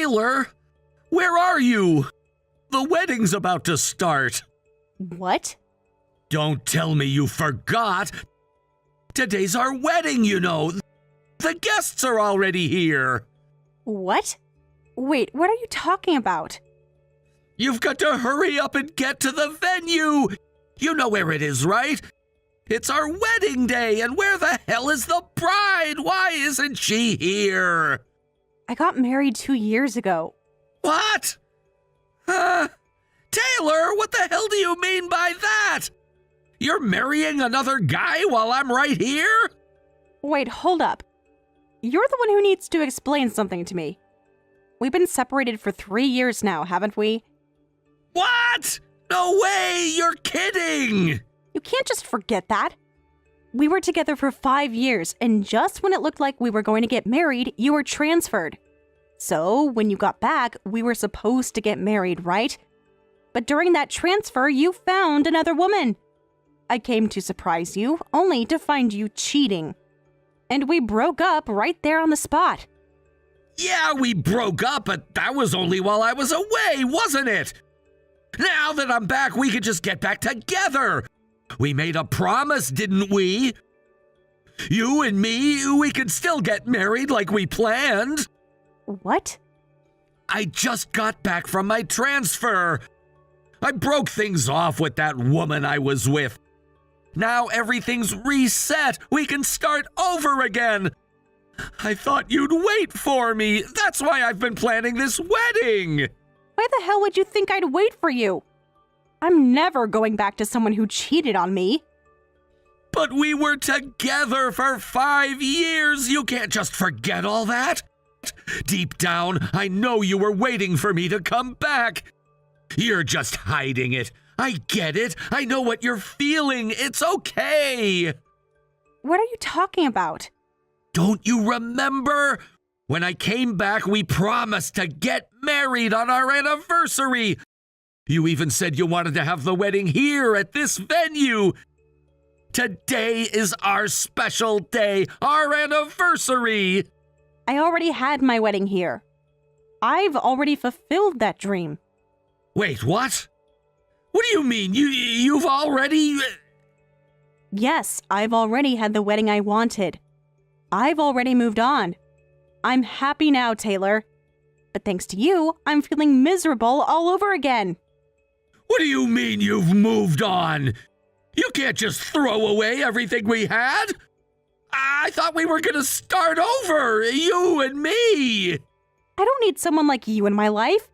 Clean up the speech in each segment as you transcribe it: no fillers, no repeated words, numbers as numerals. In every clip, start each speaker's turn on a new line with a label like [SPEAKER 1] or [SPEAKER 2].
[SPEAKER 1] Taylor, where are you? The wedding's about to start.
[SPEAKER 2] What?
[SPEAKER 1] Don't tell me you forgot. Today's our wedding, you know. The guests are already here.
[SPEAKER 2] What? Wait, what are you talking about?
[SPEAKER 1] You've got to hurry up and get to the venue. You know where it is, right? It's our wedding day, and where the hell is the bride? Why isn't she here?
[SPEAKER 2] I got married 2 years ago.
[SPEAKER 1] What? Taylor, what the hell do you mean by that? You're marrying another guy while I'm right here?
[SPEAKER 2] Wait, hold up. You're the one who needs to explain something to me. We've been separated for 3 years now, haven't we?
[SPEAKER 1] What? No way! You're kidding!
[SPEAKER 2] You can't just forget that. We were together for 5 years, and just when it looked like we were going to get married, you were transferred. So, when you got back, we were supposed to get married, right? But during that transfer, you found another woman. I came to surprise you, only to find you cheating. And we broke up right there on the spot.
[SPEAKER 1] Yeah, we broke up, but that was only while I was away, wasn't it? Now that I'm back, we could just get back together. We made a promise, didn't we? You and me, we could still get married like we planned.
[SPEAKER 2] What?
[SPEAKER 1] I just got back from my transfer. I broke things off with that woman I was with. Now everything's reset. We can start over again. I thought you'd wait for me. That's why I've been planning this wedding.
[SPEAKER 2] Why the hell would you think I'd wait for you? I'm never going back to someone who cheated on me.
[SPEAKER 1] But we were together for 5 years. You can't just forget all that. Deep down, I know you were waiting for me to come back. You're just hiding it. I get it. I know what you're feeling. It's okay.
[SPEAKER 2] What are you talking about?
[SPEAKER 1] Don't you remember? When I came back, we promised to get married on our anniversary. You even said you wanted to have the wedding here at this venue. Today is our special day, our anniversary.
[SPEAKER 2] I already had my wedding here. I've already fulfilled that dream.
[SPEAKER 1] Wait, what? What do you mean? You've already...
[SPEAKER 2] Yes, I've already had the wedding I wanted. I've already moved on. I'm happy now, Taylor. But thanks to you, I'm feeling miserable all over again.
[SPEAKER 1] What do you mean you've moved on? You can't just throw away everything we had. I thought we were gonna start over, you and me.
[SPEAKER 2] I don't need someone like you in my life.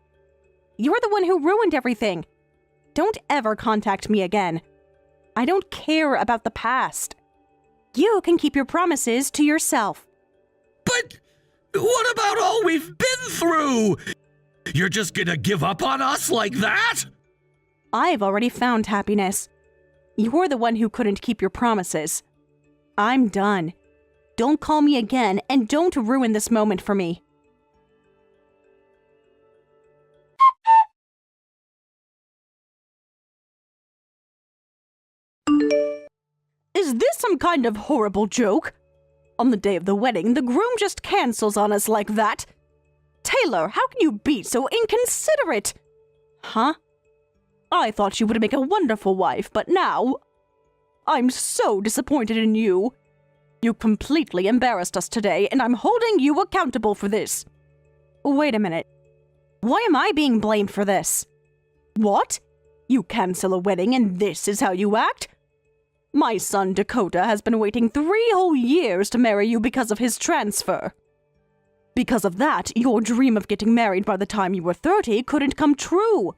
[SPEAKER 2] You're the one who ruined everything. Don't ever contact me again. I don't care about the past. You can keep your promises to yourself.
[SPEAKER 1] But what about all we've been through? You're just gonna give up on us like that?
[SPEAKER 2] I've already found happiness. You're the one who couldn't keep your promises. I'm done. Don't call me again, and don't ruin this moment for me. Is this some kind of horrible joke? On the day of the wedding, the groom just cancels on us like that. Taylor, how can you be so inconsiderate? Huh? I thought you would make a wonderful wife, but now... I'm so disappointed in you. You completely embarrassed us today, and I'm holding you accountable for this. Wait a minute. Why am I being blamed for this? What? You cancel a wedding and this is how you act? My son Dakota has been waiting 3 whole years to marry you because of his transfer. Because of that, your dream of getting married by the time you were 30 couldn't come true.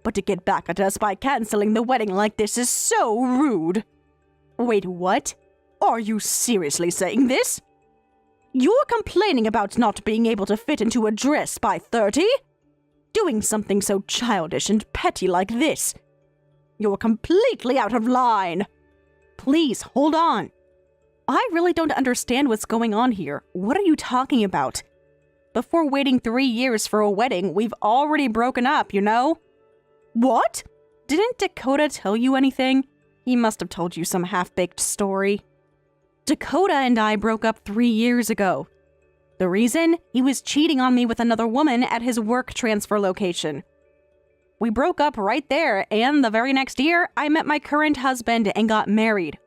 [SPEAKER 2] But to get back at us by canceling the wedding like this is so rude. Wait, what? Are you seriously saying this? You're complaining about not being able to fit into a dress by 30? Doing something so childish and petty like this. You're completely out of line. Please, hold on. I really don't understand what's going on here. What are you talking about? Before waiting 3 years for a wedding, we've already broken up, you know? What? Didn't Dakota tell you anything? He must have told you some half-baked story. Dakota and I broke up 3 years ago. The reason? He was cheating on me with another woman at his work transfer location. We broke up right there, and the very next year, I met my current husband and got married.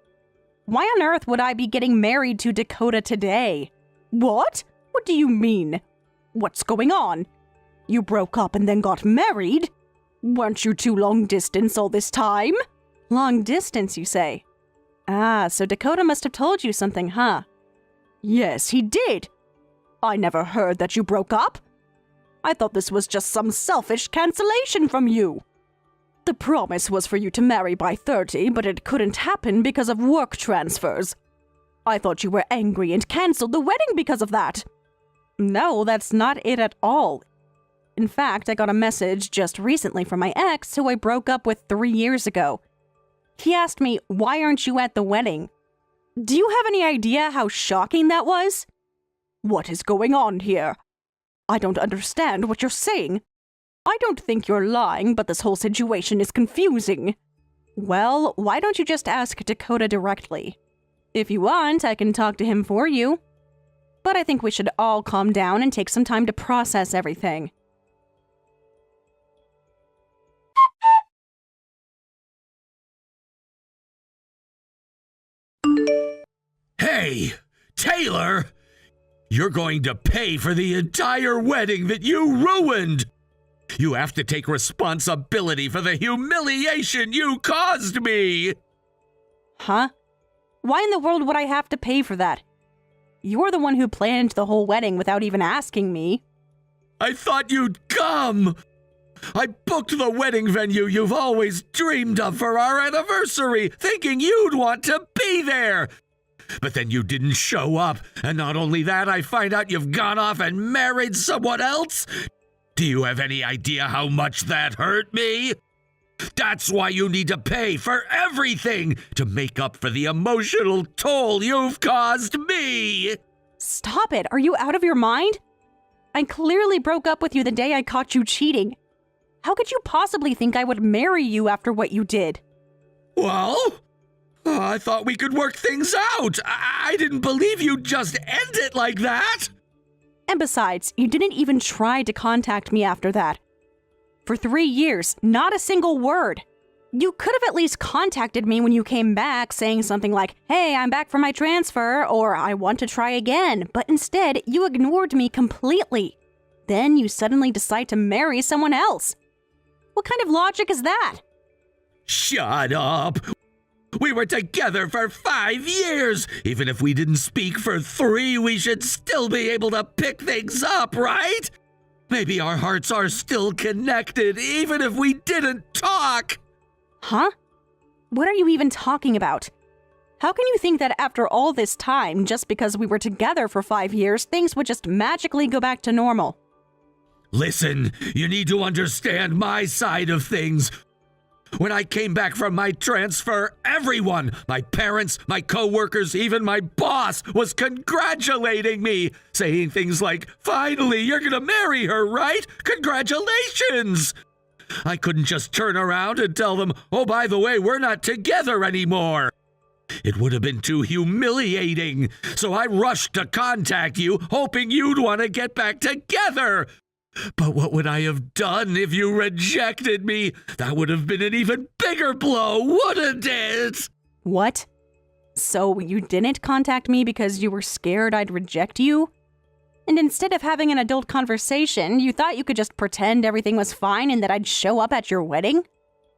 [SPEAKER 2] Why on earth would I be getting married to Dakota today? What? What do you mean? What's going on? You broke up and then got married? Weren't you two long distance all this time? Long distance, you say? Ah, so Dakota must have told you something, huh? Yes, he did. I never heard that you broke up. I thought this was just some selfish cancellation from you. The promise was for you to marry by 30, but it couldn't happen because of work transfers. I thought you were angry and canceled the wedding because of that. No, that's not it at all. In fact, I got a message just recently from my ex, who I broke up with 3 years ago. He asked me, why aren't you at the wedding? Do you have any idea how shocking that was? What is going on here? I don't understand what you're saying. I don't think you're lying, but this whole situation is confusing. Well, why don't you just ask Dakota directly? If you want, I can talk to him for you. But I think we should all calm down and take some time to process everything.
[SPEAKER 1] Hey, Taylor! You're going to pay for the entire wedding that you ruined! You have to take responsibility for the humiliation you caused me!
[SPEAKER 2] Huh? Why in the world would I have to pay for that? You're the one who planned the whole wedding without even asking me.
[SPEAKER 1] I thought you'd come! I booked the wedding venue you've always dreamed of for our anniversary, thinking you'd want to be there! But then you didn't show up, and not only that, I find out you've gone off and married someone else? Do you have any idea how much that hurt me? That's why you need to pay for everything, to make up for the emotional toll you've caused me!
[SPEAKER 2] Stop it! Are you out of your mind? I clearly broke up with you the day I caught you cheating. How could you possibly think I would marry you after what you did?
[SPEAKER 1] Well, I thought we could work things out. I didn't believe you'd just end it like that.
[SPEAKER 2] And besides, you didn't even try to contact me after that. For 3 years, not a single word. You could have at least contacted me when you came back, saying something like, hey, I'm back from my transfer, or I want to try again, but instead, you ignored me completely. Then you suddenly decide to marry someone else. What kind of logic is that?
[SPEAKER 1] Shut up! We were together for 5 years! Even if we didn't speak for 3, we should still be able to pick things up, right? Maybe our hearts are still connected, even if we didn't talk!
[SPEAKER 2] Huh? What are you even talking about? How can you think that after all this time, just because we were together for 5 years, things would just magically go back to normal?
[SPEAKER 1] Listen, you need to understand my side of things. When I came back from my transfer, everyone, my parents, my coworkers, even my boss, was congratulating me, saying things like, finally, you're gonna marry her, right? Congratulations! I couldn't just turn around and tell them, oh, by the way, we're not together anymore. It would have been too humiliating, so I rushed to contact you, hoping you'd want to get back together. But what would I have done if you rejected me? That would have been an even bigger blow, wouldn't it?
[SPEAKER 2] What? So you didn't contact me because you were scared I'd reject you? And instead of having an adult conversation, you thought you could just pretend everything was fine and that I'd show up at your wedding?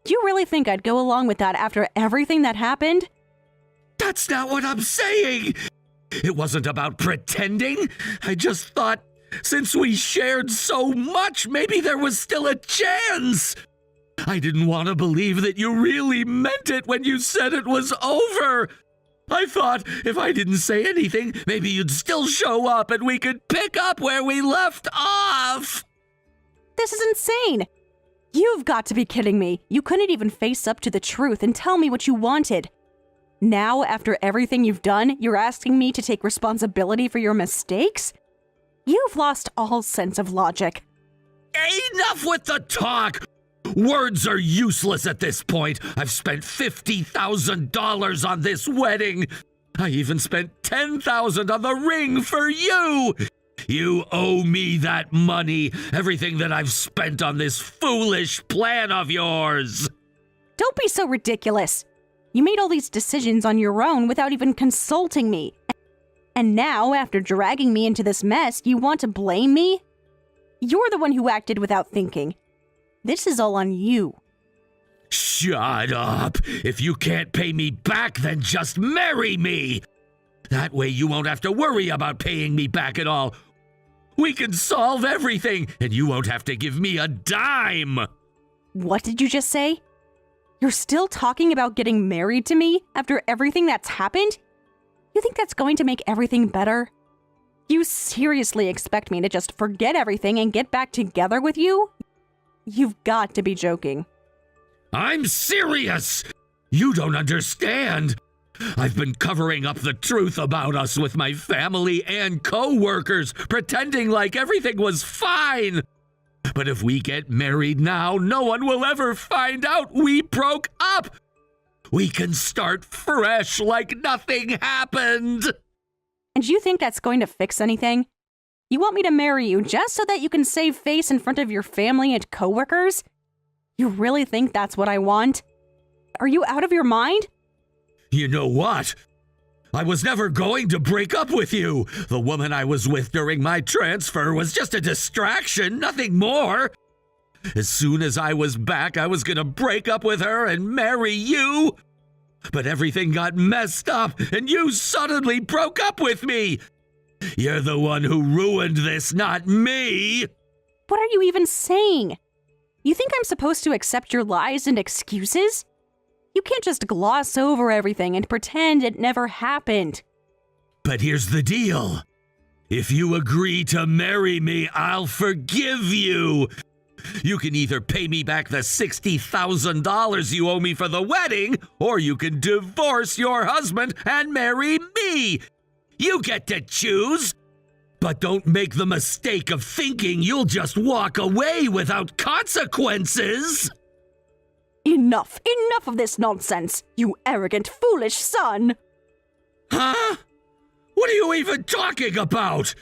[SPEAKER 2] Do you really think I'd go along with that after everything that happened?
[SPEAKER 1] That's not what I'm saying! It wasn't about pretending. I just thought, since we shared so much, maybe there was still a chance. I didn't want to believe that you really meant it when you said it was over. I thought if I didn't say anything, maybe you'd still show up and we could pick up where we left off.
[SPEAKER 2] This is insane. You've got to be kidding me. You couldn't even face up to the truth and tell me what you wanted. Now, after everything you've done, you're asking me to take responsibility for your mistakes? You've lost all sense of logic.
[SPEAKER 1] Enough with the talk! Words are useless at this point. I've spent $50,000 on this wedding. I even spent $10,000 on the ring for you. You owe me that money, everything that I've spent on this foolish plan of yours.
[SPEAKER 2] Don't be so ridiculous. You made all these decisions on your own without even consulting me. And now, after dragging me into this mess, you want to blame me? You're the one who acted without thinking. This is all on you.
[SPEAKER 1] Shut up. If you can't pay me back, then just marry me. That way you won't have to worry about paying me back at all. We can solve everything, and you won't have to give me a dime.
[SPEAKER 2] What did you just say? You're still talking about getting married to me after everything that's happened? You think that's going to make everything better? You seriously expect me to just forget everything and get back together with you? You've got to be joking.
[SPEAKER 1] I'm serious! You don't understand. I've been covering up the truth about us with my family and co-workers, pretending like everything was fine. But if we get married now, no one will ever find out we broke up. We can start fresh like nothing happened.
[SPEAKER 2] And you think that's going to fix anything? You want me to marry you just so that you can save face in front of your family and coworkers? You really think that's what I want? Are you out of your mind?
[SPEAKER 1] You know what? I was never going to break up with you. The woman I was with during my transfer was just a distraction, nothing more. As soon as I was back, I was gonna break up with her and marry you. But everything got messed up, and you suddenly broke up with me. You're the one who ruined this, not me.
[SPEAKER 2] What are you even saying? You think I'm supposed to accept your lies and excuses? You can't just gloss over everything and pretend it never happened.
[SPEAKER 1] But here's the deal. If you agree to marry me, I'll forgive you. You can either pay me back the $60,000 you owe me for the wedding, or you can divorce your husband and marry me. You get to choose. But don't make the mistake of thinking you'll just walk away without consequences.
[SPEAKER 2] Enough! Enough of this nonsense, you arrogant, foolish son!
[SPEAKER 1] Huh? What are you even talking about?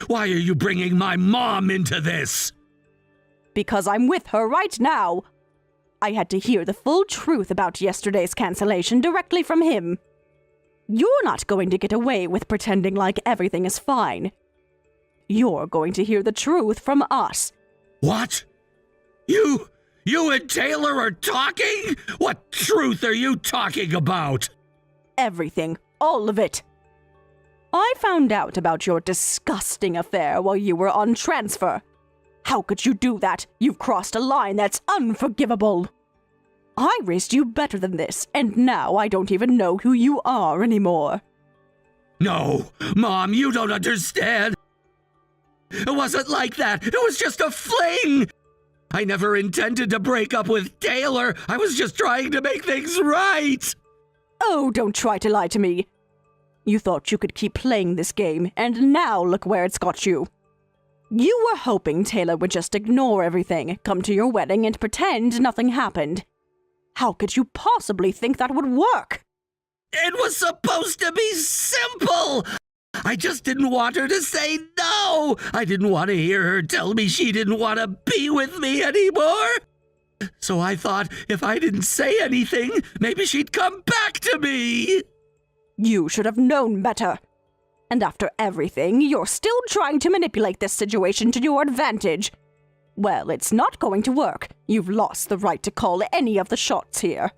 [SPEAKER 1] Why are you bringing my mom into this?
[SPEAKER 2] Because I'm with her right now. I had to hear the full truth about yesterday's cancellation directly from him. You're not going to get away with pretending like everything is fine. You're going to hear the truth from us.
[SPEAKER 1] What? You and Taylor are talking? What truth are you talking about?
[SPEAKER 2] Everything. All of it. I found out about your disgusting affair while you were on transfer. How could you do that? You've crossed a line that's unforgivable. I raised you better than this, and now I don't even know who you are anymore.
[SPEAKER 1] No, Mom, you don't understand. It wasn't like that. It was just a fling. I never intended to break up with Taylor. I was just trying to make things right.
[SPEAKER 2] Oh, don't try to lie to me. You thought you could keep playing this game, and now look where it's got you. You were hoping Taylor would just ignore everything, come to your wedding, and pretend nothing happened. How could you possibly think that would work?
[SPEAKER 1] It was supposed to be simple. I just didn't want her to say no. I didn't want to hear her tell me she didn't want to be with me anymore. So I thought if I didn't say anything, maybe she'd come back to me.
[SPEAKER 2] You should have known better. And after everything, you're still trying to manipulate this situation to your advantage. Well, it's not going to work. You've lost the right to call any of the shots here.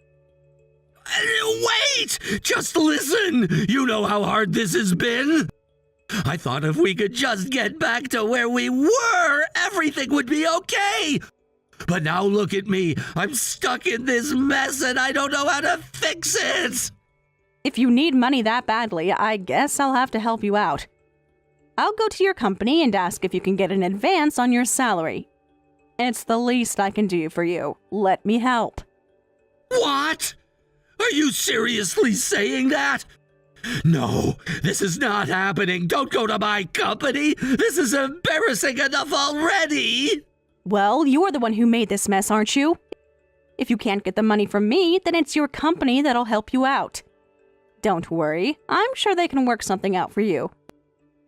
[SPEAKER 1] Wait! Just listen! You know how hard this has been? I thought if we could just get back to where we were, everything would be okay. But now look at me. I'm stuck in this mess and I don't know how to fix it.
[SPEAKER 2] If you need money that badly, I guess I'll have to help you out. I'll go to your company and ask if you can get an advance on your salary. It's the least I can do for you. Let me help.
[SPEAKER 1] What? Are you seriously saying that? No, this is not happening. Don't go to my company. This is embarrassing enough already.
[SPEAKER 2] Well, you're the one who made this mess, aren't you? If you can't get the money from me, then it's your company that'll help you out. Don't worry, I'm sure they can work something out for you.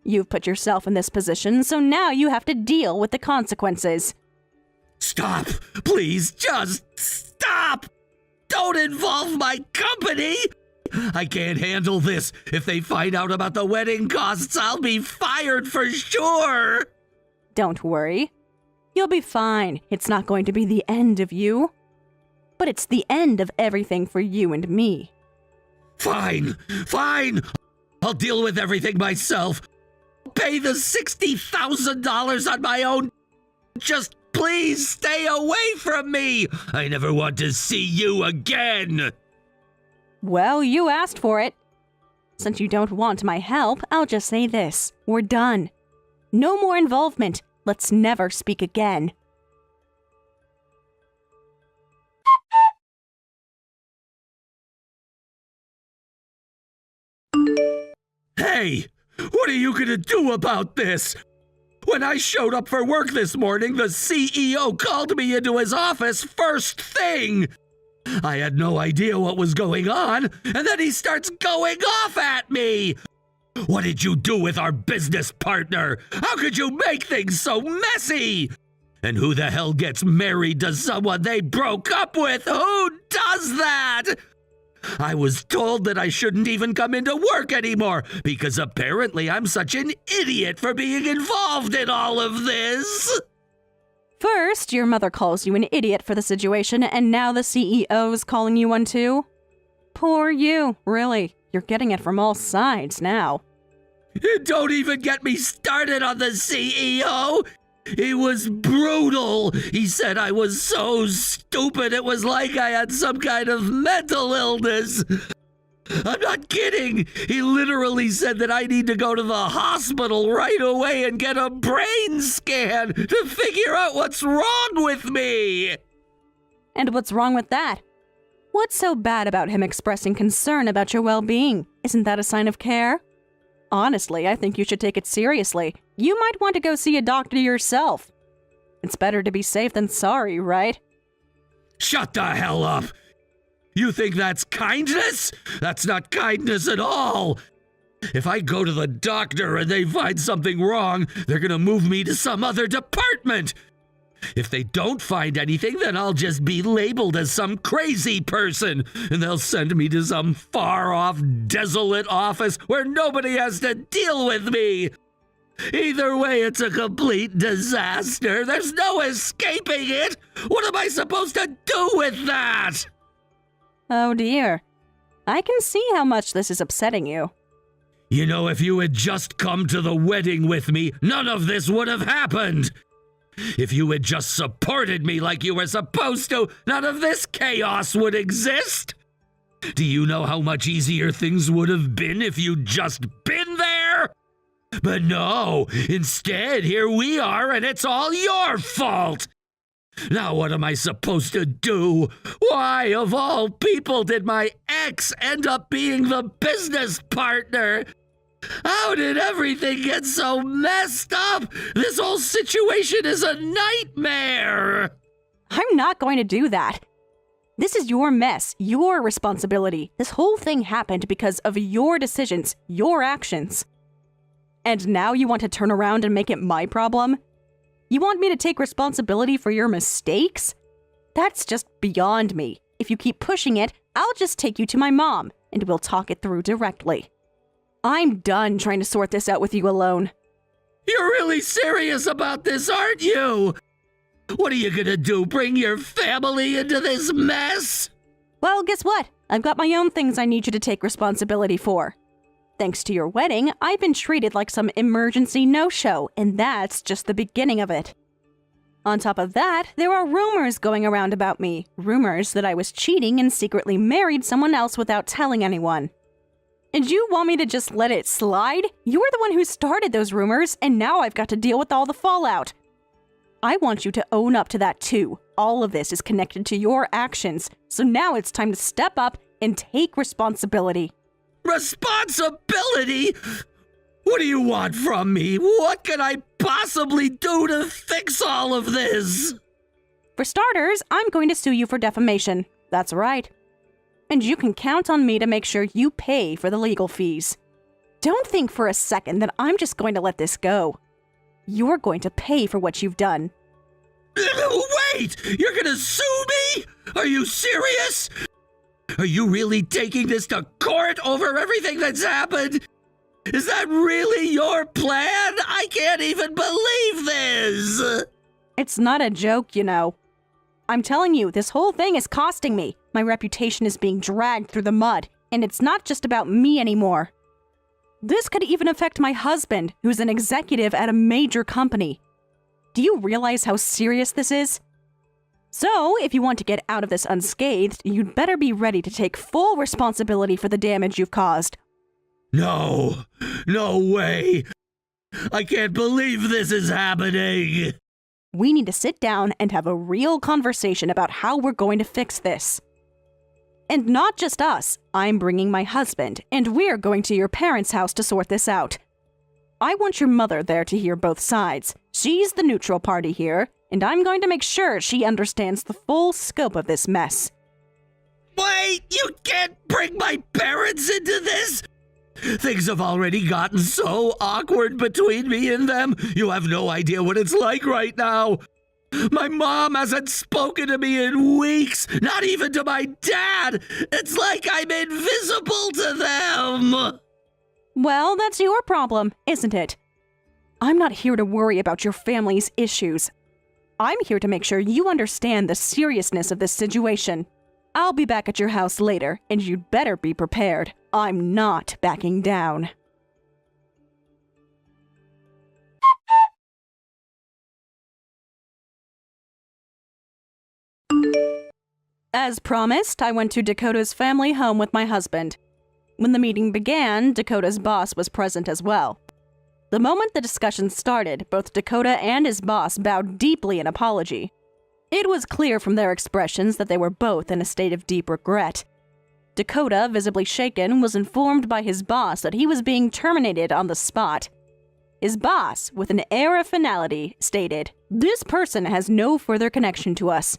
[SPEAKER 2] You've put yourself in this position, so now you have to deal with the consequences.
[SPEAKER 1] Stop! Please, just stop! Don't involve my company! I can't handle this. If they find out about the wedding costs, I'll be fired for sure!
[SPEAKER 2] Don't worry. You'll be fine. It's not going to be the end of you. But it's the end of everything for you and me.
[SPEAKER 1] Fine! I'll deal with everything myself. Pay the $60,000 on my own. Just please stay away from me. I never want to see you again.
[SPEAKER 2] Well, you asked for it. Since you don't want my help, I'll just say this. We're done. No more involvement. Let's never speak again.
[SPEAKER 1] Hey, what are you gonna do about this? When I showed up for work this morning, the CEO called me into his office first thing. I had no idea what was going on, and then he starts going off at me. What did you do with our business partner? How could you make things so messy? And who the hell gets married to someone they broke up with? Who does that? I was told that I shouldn't even come into work anymore because apparently I'm such an idiot for being involved in all of this.
[SPEAKER 2] First, your mother calls you an idiot for the situation, and now the CEO's calling you one too? Poor you, really. You're getting it from all sides now.
[SPEAKER 1] Don't even get me started on the CEO. He was brutal. He said I was so stupid it was like I had some kind of mental illness. I'm not kidding. He literally said that I need to go to the hospital right away and get a brain scan to figure out what's wrong with me.
[SPEAKER 2] And what's wrong with that? What's so bad about him expressing concern about your well-being? Isn't that a sign of care? Honestly, I think you should take it seriously. You might want to go see a doctor yourself. It's better to be safe than sorry, right?
[SPEAKER 1] Shut the hell up! You think that's kindness? That's not kindness at all! If I go to the doctor and they find something wrong, they're gonna move me to some other department! If they don't find anything, then I'll just be labeled as some crazy person, and they'll send me to some far-off, desolate office where nobody has to deal with me. Either way, it's a complete disaster. There's no escaping it. What am I supposed to do with that?
[SPEAKER 2] Oh dear. I can see how much this is upsetting you.
[SPEAKER 1] You know, if you had just come to the wedding with me, none of this would have happened. If you had just supported me like you were supposed to, none of this chaos would exist. Do you know how much easier things would have been if you'd just been there? But no, instead, here we are, and it's all your fault. Now what am I supposed to do? Why, of all people, did my ex end up being the business partner? How did everything get so messed up? This whole situation is a nightmare!
[SPEAKER 2] I'm not going to do that. This is your mess, your responsibility. This whole thing happened because of your decisions, your actions. And now you want to turn around and make it my problem? You want me to take responsibility for your mistakes? That's just beyond me. If you keep pushing it, I'll just take you to my mom, and we'll talk it through directly. I'm done trying to sort this out with you alone.
[SPEAKER 1] You're really serious about this, aren't you? What are you gonna do, bring your family into this mess?
[SPEAKER 2] Well, guess what? I've got my own things I need you to take responsibility for. Thanks to your wedding, I've been treated like some emergency no-show, and that's just the beginning of it. On top of that, there are rumors going around about me. Rumors that I was cheating and secretly married someone else without telling anyone. And you want me to just let it slide? You're the one who started those rumors, and now I've got to deal with all the fallout. I want you to own up to that too. All of this is connected to your actions, so now it's time to step up and take responsibility.
[SPEAKER 1] Responsibility? What do you want from me? What can I possibly do to fix all of this?
[SPEAKER 2] For starters, I'm going to sue you for defamation. That's right. And you can count on me to make sure you pay for the legal fees. Don't think for a second that I'm just going to let this go. You're going to pay for what you've done.
[SPEAKER 1] Wait! You're gonna sue me? Are you serious? Are you really taking this to court over everything that's happened? Is that really your plan? I can't even believe this!
[SPEAKER 2] It's not a joke, you know. I'm telling you, this whole thing is costing me. My reputation is being dragged through the mud, and it's not just about me anymore. This could even affect my husband, who's an executive at a major company. Do you realize how serious this is? So, if you want to get out of this unscathed, you'd better be ready to take full responsibility for the damage you've caused.
[SPEAKER 1] No way. I can't believe this is happening.
[SPEAKER 2] We need to sit down and have a real conversation about how we're going to fix this. And not just us. I'm bringing my husband, and we're going to your parents' house to sort this out. I want your mother there to hear both sides. She's the neutral party here, and I'm going to make sure she understands the full scope of this mess.
[SPEAKER 1] Wait, you can't bring my parents into this? Things have already gotten so awkward between me and them. You have no idea what it's like right now. My mom hasn't spoken to me in weeks, not even to my dad. It's like I'm invisible to them.
[SPEAKER 2] Well, that's your problem, isn't it? I'm not here to worry about your family's issues. I'm here to make sure you understand the seriousness of this situation. I'll be back at your house later, and you'd better be prepared. I'm not backing down. As promised, I went to Dakota's family home with my husband. When the meeting began, Dakota's boss was present as well. The moment the discussion started, both Dakota and his boss bowed deeply in apology. It was clear from their expressions that they were both in a state of deep regret. Dakota, visibly shaken, was informed by his boss that he was being terminated on the spot. His boss, with an air of finality, stated, "This person has no further connection to us.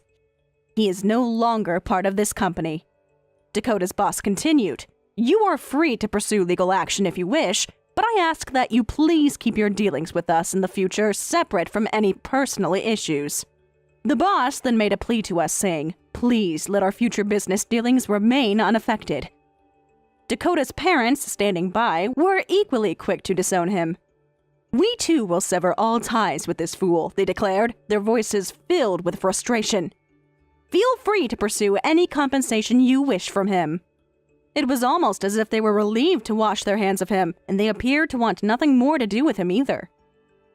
[SPEAKER 2] He is no longer part of this company." Dakota's boss continued, "You are free to pursue legal action if you wish, but I ask that you please keep your dealings with us in the future separate from any personal issues." The boss then made a plea to us saying, "Please let our future business dealings remain unaffected." Dakota's parents, standing by, were equally quick to disown him. "We too will sever all ties with this fool," they declared, their voices filled with frustration. "Feel free to pursue any compensation you wish from him." It was almost as if they were relieved to wash their hands of him, and they appeared to want nothing more to do with him either.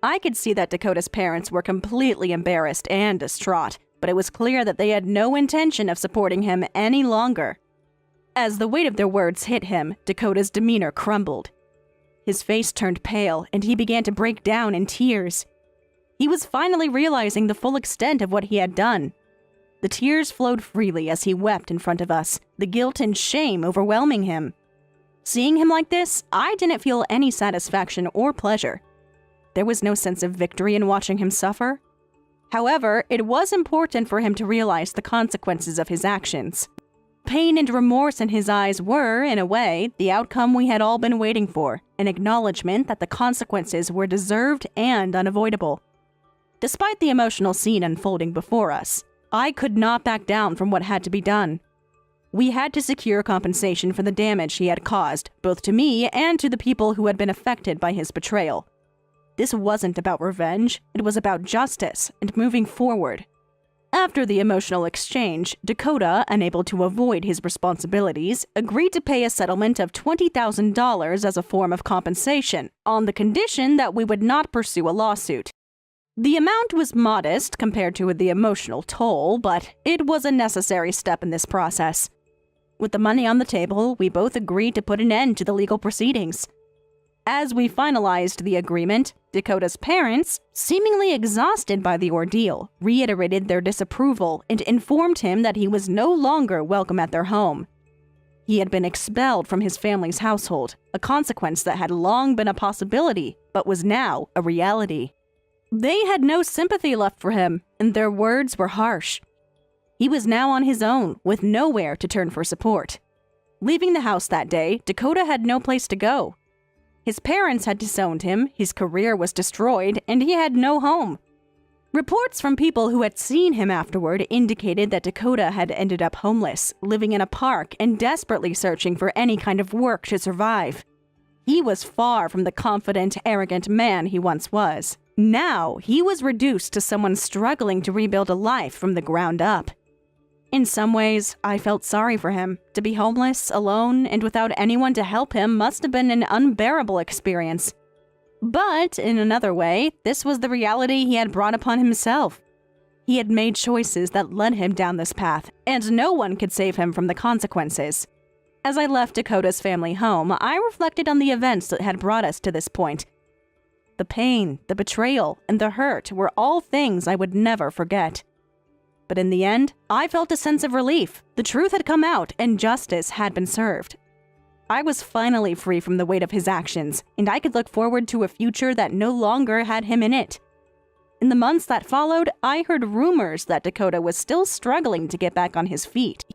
[SPEAKER 2] I could see that Dakota's parents were completely embarrassed and distraught, but it was clear that they had no intention of supporting him any longer. As the weight of their words hit him, Dakota's demeanor crumbled. His face turned pale, and he began to break down in tears. He was finally realizing the full extent of what he had done. The tears flowed freely as he wept in front of us, the guilt and shame overwhelming him. Seeing him like this, I didn't feel any satisfaction or pleasure. There was no sense of victory in watching him suffer. However, it was important for him to realize the consequences of his actions. Pain and remorse in his eyes were, in a way, the outcome we had all been waiting for, an acknowledgement that the consequences were deserved and unavoidable. Despite the emotional scene unfolding before us, I could not back down from what had to be done. We had to secure compensation for the damage he had caused, both to me and to the people who had been affected by his betrayal. This wasn't about revenge, it was about justice and moving forward. After the emotional exchange, Dakota, unable to avoid his responsibilities, agreed to pay a settlement of $20,000 as a form of compensation, on the condition that we would not pursue a lawsuit. The amount was modest compared to the emotional toll, but it was a necessary step in this process. With the money on the table, we both agreed to put an end to the legal proceedings. As we finalized the agreement, Dakota's parents, seemingly exhausted by the ordeal, reiterated their disapproval and informed him that he was no longer welcome at their home. He had been expelled from his family's household, a consequence that had long been a possibility, but was now a reality. They had no sympathy left for him, and their words were harsh. He was now on his own, with nowhere to turn for support. Leaving the house that day, Dakota had no place to go. His parents had disowned him, his career was destroyed, and he had no home. Reports from people who had seen him afterward indicated that Dakota had ended up homeless, living in a park and desperately searching for any kind of work to survive. He was far from the confident, arrogant man he once was. Now, he was reduced to someone struggling to rebuild a life from the ground up. In some ways, I felt sorry for him. To be homeless, alone, and without anyone to help him must have been an unbearable experience. But, in another way, this was the reality he had brought upon himself. He had made choices that led him down this path, and no one could save him from the consequences. As I left Dakota's family home, I reflected on the events that had brought us to this point. The pain, the betrayal, and the hurt were all things I would never forget. But in the end, I felt a sense of relief. The truth had come out, and justice had been served. I was finally free from the weight of his actions, and I could look forward to a future that no longer had him in it. In the months that followed, I heard rumors that Dakota was still struggling to get back on his feet.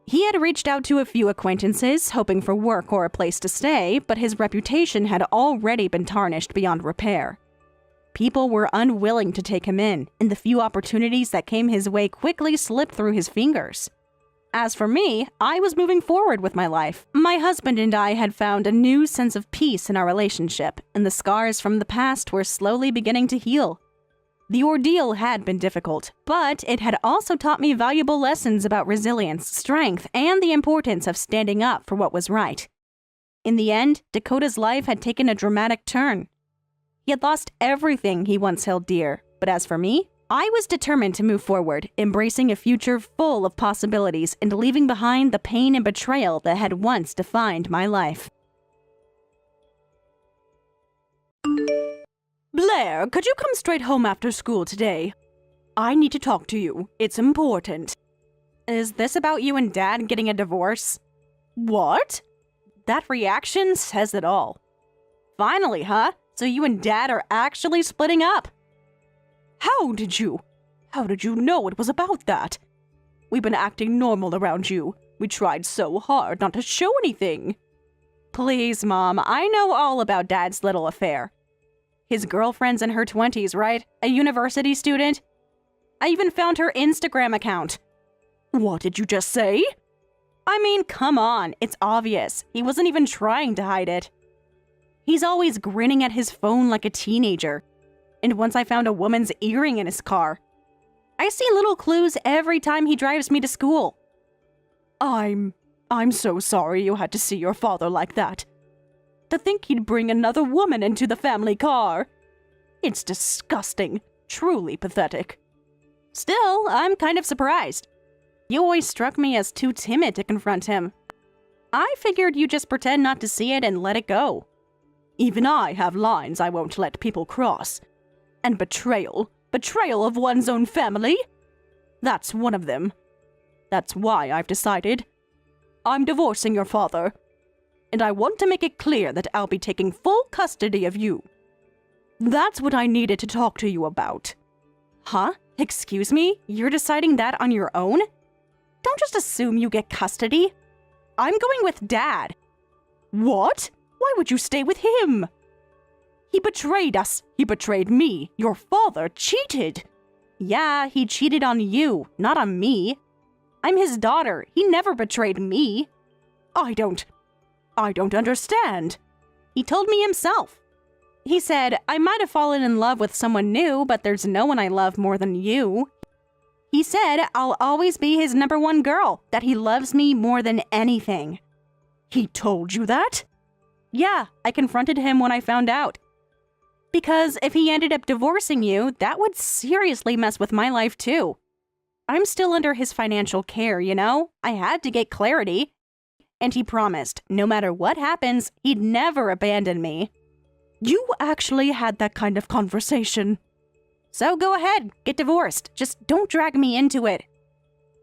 [SPEAKER 2] He had reached out to a few acquaintances, hoping for work or a place to stay, but his reputation had already been tarnished beyond repair. People were unwilling to take him in, and the few opportunities that came his way quickly slipped through his fingers. As for me, I was moving forward with my life. My husband and I had found a new sense of peace in our relationship, and the scars from the past were slowly beginning to heal. The ordeal had been difficult, but it had also taught me valuable lessons about resilience, strength, and the importance of standing up for what was right. In the end, Dakota's life had taken a dramatic turn. He had lost everything he once held dear, but as for me, I was determined to move forward, embracing a future full of possibilities and leaving behind the pain and betrayal that had once defined my life. Blair, could you come straight home after school today? I need to talk to you. It's important. Is this about you and Dad getting a divorce? What? That reaction says it all. Finally, huh? So you and Dad are actually splitting up? How did you know it was about that? We've been acting normal around you. We tried so hard not to show anything. Please, Mom, I know all about Dad's little affair. His girlfriend's in her 20s, right? A university student? I even found her Instagram account. What did you just say? I mean, come on, it's obvious. He wasn't even trying to hide it. He's always grinning at his phone like a teenager. And once I found a woman's earring in his car. I see little clues every time he drives me to school. I'm so sorry you had to see your father like that. To think he'd bring another woman into the family car. It's disgusting. Truly pathetic. Still, I'm kind of surprised. You always struck me as too timid to confront him. I figured you'd just pretend not to see it and let it go. Even I have lines I won't let people cross. And betrayal of one's own family? That's one of them. That's why I've decided. I'm divorcing your father. And I want to make it clear that I'll be taking full custody of you. That's what I needed to talk to you about. Huh? Excuse me? You're deciding that on your own? Don't just assume you get custody. I'm going with Dad. What? Why would you stay with him? He betrayed us. He betrayed me. Your father cheated. Yeah, he cheated on you, not on me. I'm his daughter. He never betrayed me. I don't understand. He told me himself. He said, I might have fallen in love with someone new, but there's no one I love more than you. He said I'll always be his number one girl, that he loves me more than anything. He told you that? Yeah, I confronted him when I found out. Because if he ended up divorcing you, that would seriously mess with my life too. I'm still under his financial care, you know? I had to get clarity. And he promised, no matter what happens, he'd never abandon me. You actually had that kind of conversation. So go ahead, get divorced. Just don't drag me into it.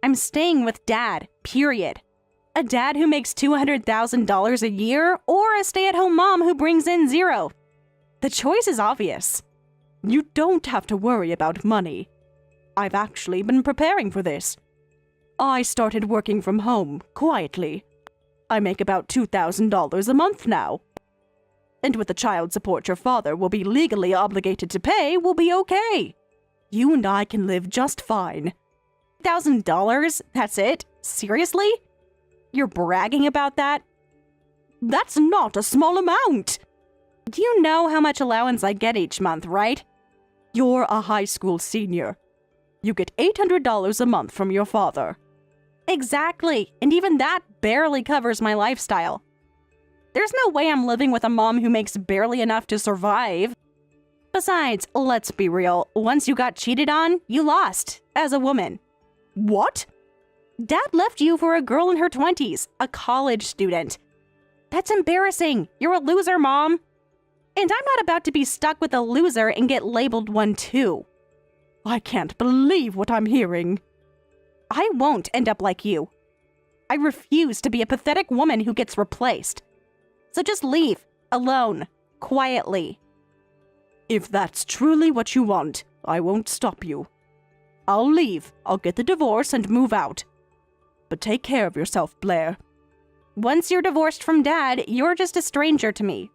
[SPEAKER 2] I'm staying with Dad, period. A dad who makes $200,000 a year, or a stay-at-home mom who brings in zero. The choice is obvious. You don't have to worry about money. I've actually been preparing for this. I started working from home, quietly. I make about $2,000 a month now. and with the child support your father will be legally obligated to pay, we'll be okay. You and I can live just fine. $1,000? That's it? Seriously? You're bragging about that? That's not a small amount! Do you know how much allowance I get each month, right? You're a high school senior. You get $800 a month from your father. Exactly, and even that barely covers my lifestyle. There's no way I'm living with a mom who makes barely enough to survive. Besides, let's be real, once you got cheated on, you lost, as a woman. What? Dad left you for a girl in her 20s, a college student. That's embarrassing. You're a loser, Mom. And I'm not about to be stuck with a loser and get labeled one too. I can't believe what I'm hearing. I won't end up like you. I refuse to be a pathetic woman who gets replaced. So just leave, alone, quietly. If that's truly what you want, I won't stop you. I'll leave, I'll get the divorce and move out. But take care of yourself, Blair. Once you're divorced from Dad, you're just a stranger to me.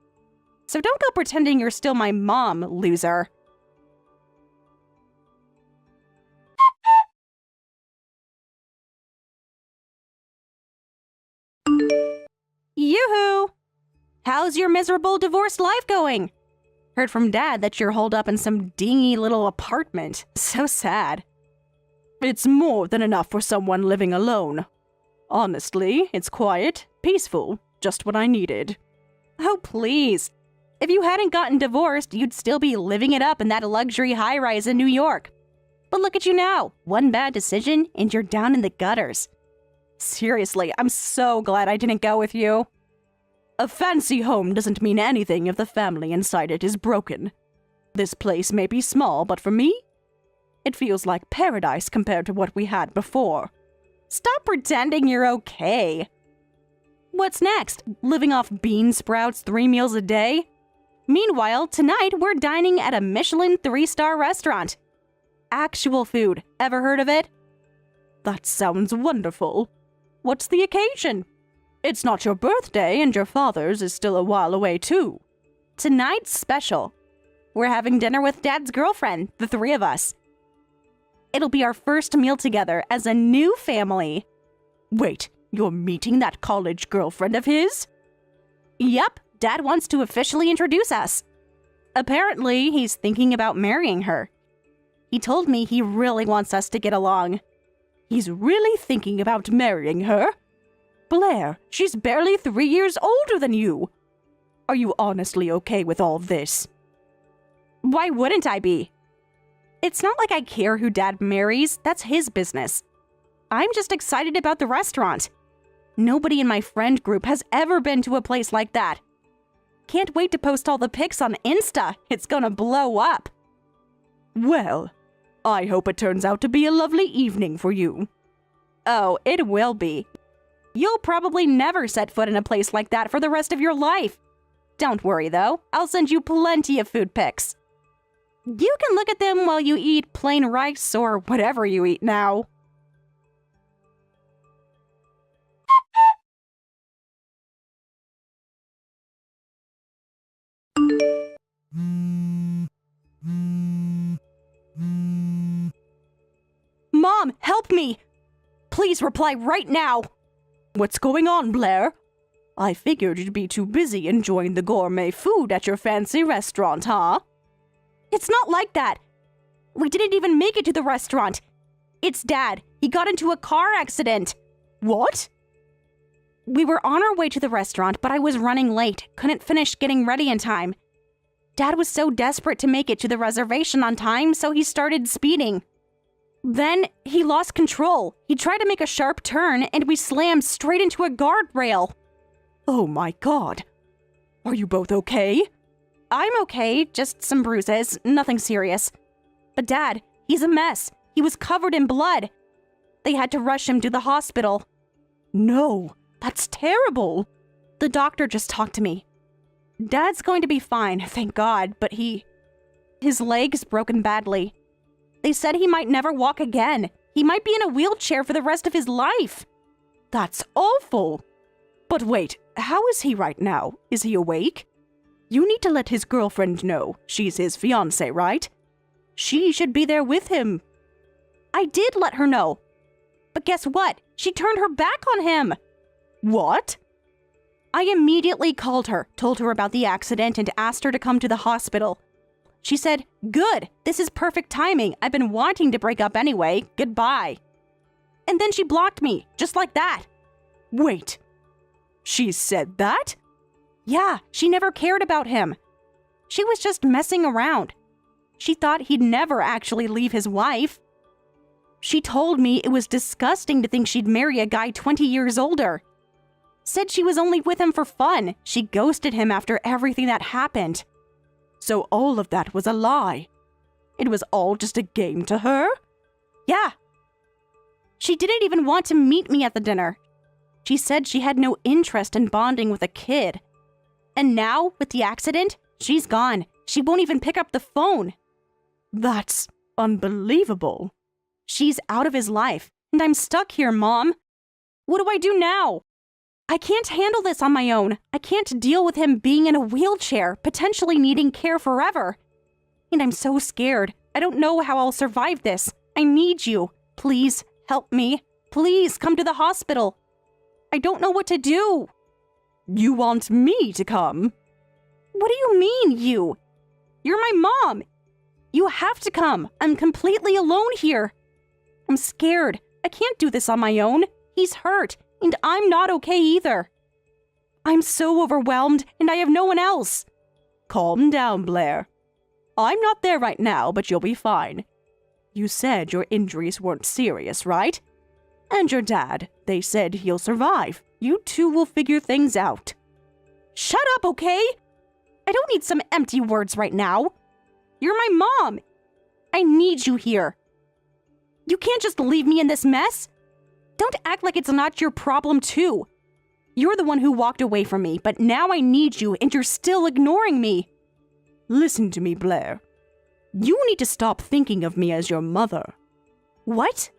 [SPEAKER 2] So don't go pretending you're still my mom, loser. Yoo-hoo! How's your miserable divorced life going? Heard from Dad that you're holed up in some dingy little apartment. So sad. It's more than enough for someone living alone. Honestly, it's quiet, peaceful, just what I needed. Oh, please. If you hadn't gotten divorced, you'd still be living it up in that luxury high-rise in New York. But look at you now. One bad decision, and you're down in the gutters. Seriously, I'm so glad I didn't go with you. A fancy home doesn't mean anything if the family inside it is broken. This place may be small, but for me, it feels like paradise compared to what we had before. Stop pretending you're okay. What's next? Living off bean sprouts 3 meals a day? Meanwhile, tonight we're dining at a Michelin 3-star restaurant. Actual food. Ever heard of it? That sounds wonderful. What's the occasion? It's not your birthday, and your father's is still a while away, too. Tonight's special. We're having dinner with Dad's girlfriend, the 3 of us. It'll be our first meal together as a new family. Wait, you're meeting that college girlfriend of his? Yep, Dad wants to officially introduce us. Apparently, he's thinking about marrying her. He told me he really wants us to get along. He's really thinking about marrying her? Blair, she's barely 3 years older than you. Are you honestly okay with all this? Why wouldn't I be? It's not like I care who Dad marries. That's his business. I'm just excited about the restaurant. Nobody in my friend group has ever been to a place like that. Can't wait to post all the pics on Insta. It's gonna blow up. Well, I hope it turns out to be a lovely evening for you. Oh, it will be. You'll probably never set foot in a place like that for the rest of your life. Don't worry, though. I'll send you plenty of food pics. You can look at them while you eat plain rice or whatever you eat now. Mom, help me! Please reply right now! What's going on, Blair? I figured you'd be too busy enjoying the gourmet food at your fancy restaurant, huh? It's not like that. We didn't even make it to the restaurant. It's Dad. He got into a car accident. What? We were on our way to the restaurant, but I was running late. Couldn't finish getting ready in time. Dad was so desperate to make it to the reservation on time, so he started speeding. Then he lost control. He tried to make a sharp turn, and we slammed straight into a guardrail. Oh my God. Are you both okay? I'm okay, just some bruises, nothing serious. But Dad, he's a mess. He was covered in blood. They had to rush him to the hospital. No, that's terrible. The doctor just talked to me. Dad's going to be fine, thank God, but his leg's broken badly. They said he might never walk again. He might be in a wheelchair for the rest of his life. That's awful. But wait, how is he right now? Is he awake? You need to let his girlfriend know. She's his fiancée, right? She should be there with him. I did let her know. But guess what? She turned her back on him. What? I immediately called her, told her about the accident, and asked her to come to the hospital. She said, "Good, this is perfect timing. I've been wanting to break up anyway. Goodbye." And then she blocked me, just like that. Wait, she said that? Yeah, she never cared about him. She was just messing around. She thought he'd never actually leave his wife. She told me it was disgusting to think she'd marry a guy 20 years older. Said she was only with him for fun. She ghosted him after everything that happened. So all of that was a lie. It was all just a game to her? Yeah. She didn't even want to meet me at the dinner. She said she had no interest in bonding with a kid. And now, with the accident, she's gone. She won't even pick up the phone. That's unbelievable. She's out of his life, and I'm stuck here, Mom. What do I do now? I can't handle this on my own. I can't deal with him being in a wheelchair, potentially needing care forever. And I'm so scared. I don't know how I'll survive this. I need you. Please, help me. Please, come to the hospital. I don't know what to do. You want me to come? What do you mean, you? You're my mom. You have to come. I'm completely alone here. I'm scared. I can't do this on my own. He's hurt, and I'm not okay either. I'm so overwhelmed, and I have no one else. Calm down, Blair. I'm not there right now, but you'll be fine. You said your injuries weren't serious, right? And your dad, they said he'll survive. You two will figure things out. Shut up, okay? I don't need some empty words right now. You're my mom. I need you here. You can't just leave me in this mess. Don't act like it's not your problem, too. You're the one who walked away from me, but now I need you, and you're still ignoring me. Listen to me, Blair. You need to stop thinking of me as your mother. What?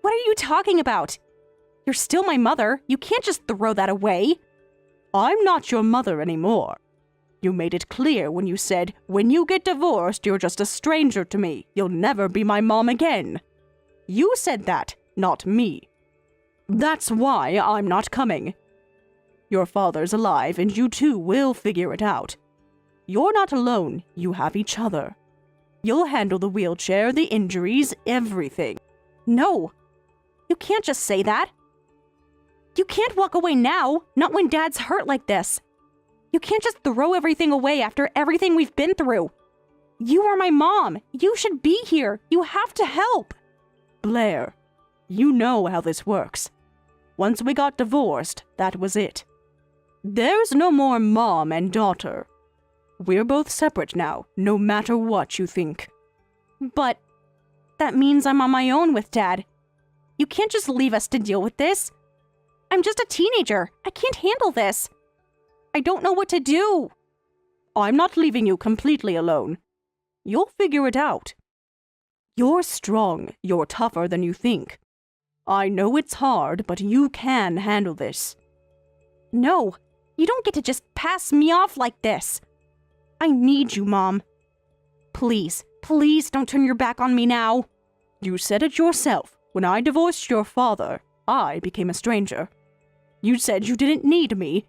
[SPEAKER 2] What are you talking about? You're still my mother. You can't just throw that away. I'm not your mother anymore. You made it clear when you said, when you get divorced, you're just a stranger to me. You'll never be my mom again. You said that, not me. That's why I'm not coming. Your father's alive, and you two will figure it out. You're not alone. You have each other. You'll handle the wheelchair, the injuries, everything. No. You can't just say that. You can't walk away now, not when Dad's hurt like this. You can't just throw everything away after everything we've been through. You are my mom. You should be here. You have to help. Blair, you know how this works. Once we got divorced, that was it. There's no more mom and daughter. We're both separate now, no matter what you think. But that means I'm on my own with Dad. You can't just leave us to deal with this. I'm just a teenager. I can't handle this. I don't know what to do. I'm not leaving you completely alone. You'll figure it out. You're strong. You're tougher than you think. I know it's hard, but you can handle this. No, you don't get to just pass me off like this. I need you, Mom. Please, please don't turn your back on me now. You said it yourself. When I divorced your father, I became a stranger. You said you didn't need me.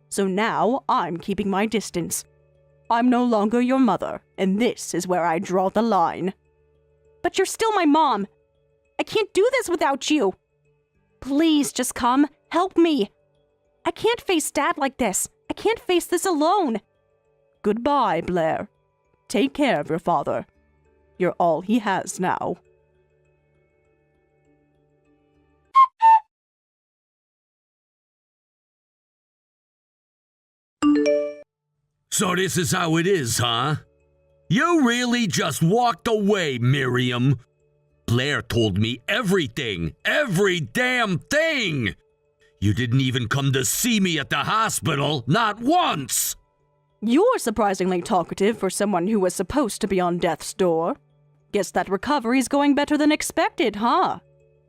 [SPEAKER 2] So now I'm keeping my distance. I'm no longer your mother, and this is where I draw the line. But you're still my mom. I can't do this without you. Please just come. Help me. I can't face Dad like this. I can't face this alone. Goodbye, Blair. Take care of your father. You're all he has now.
[SPEAKER 1] So this is how it is, huh? You really just walked away, Miriam. Blair told me everything, every damn thing. You didn't even come to see me at the hospital, not once.
[SPEAKER 2] You're surprisingly talkative for someone who was supposed to be on death's door. Guess that recovery's going better than expected, huh?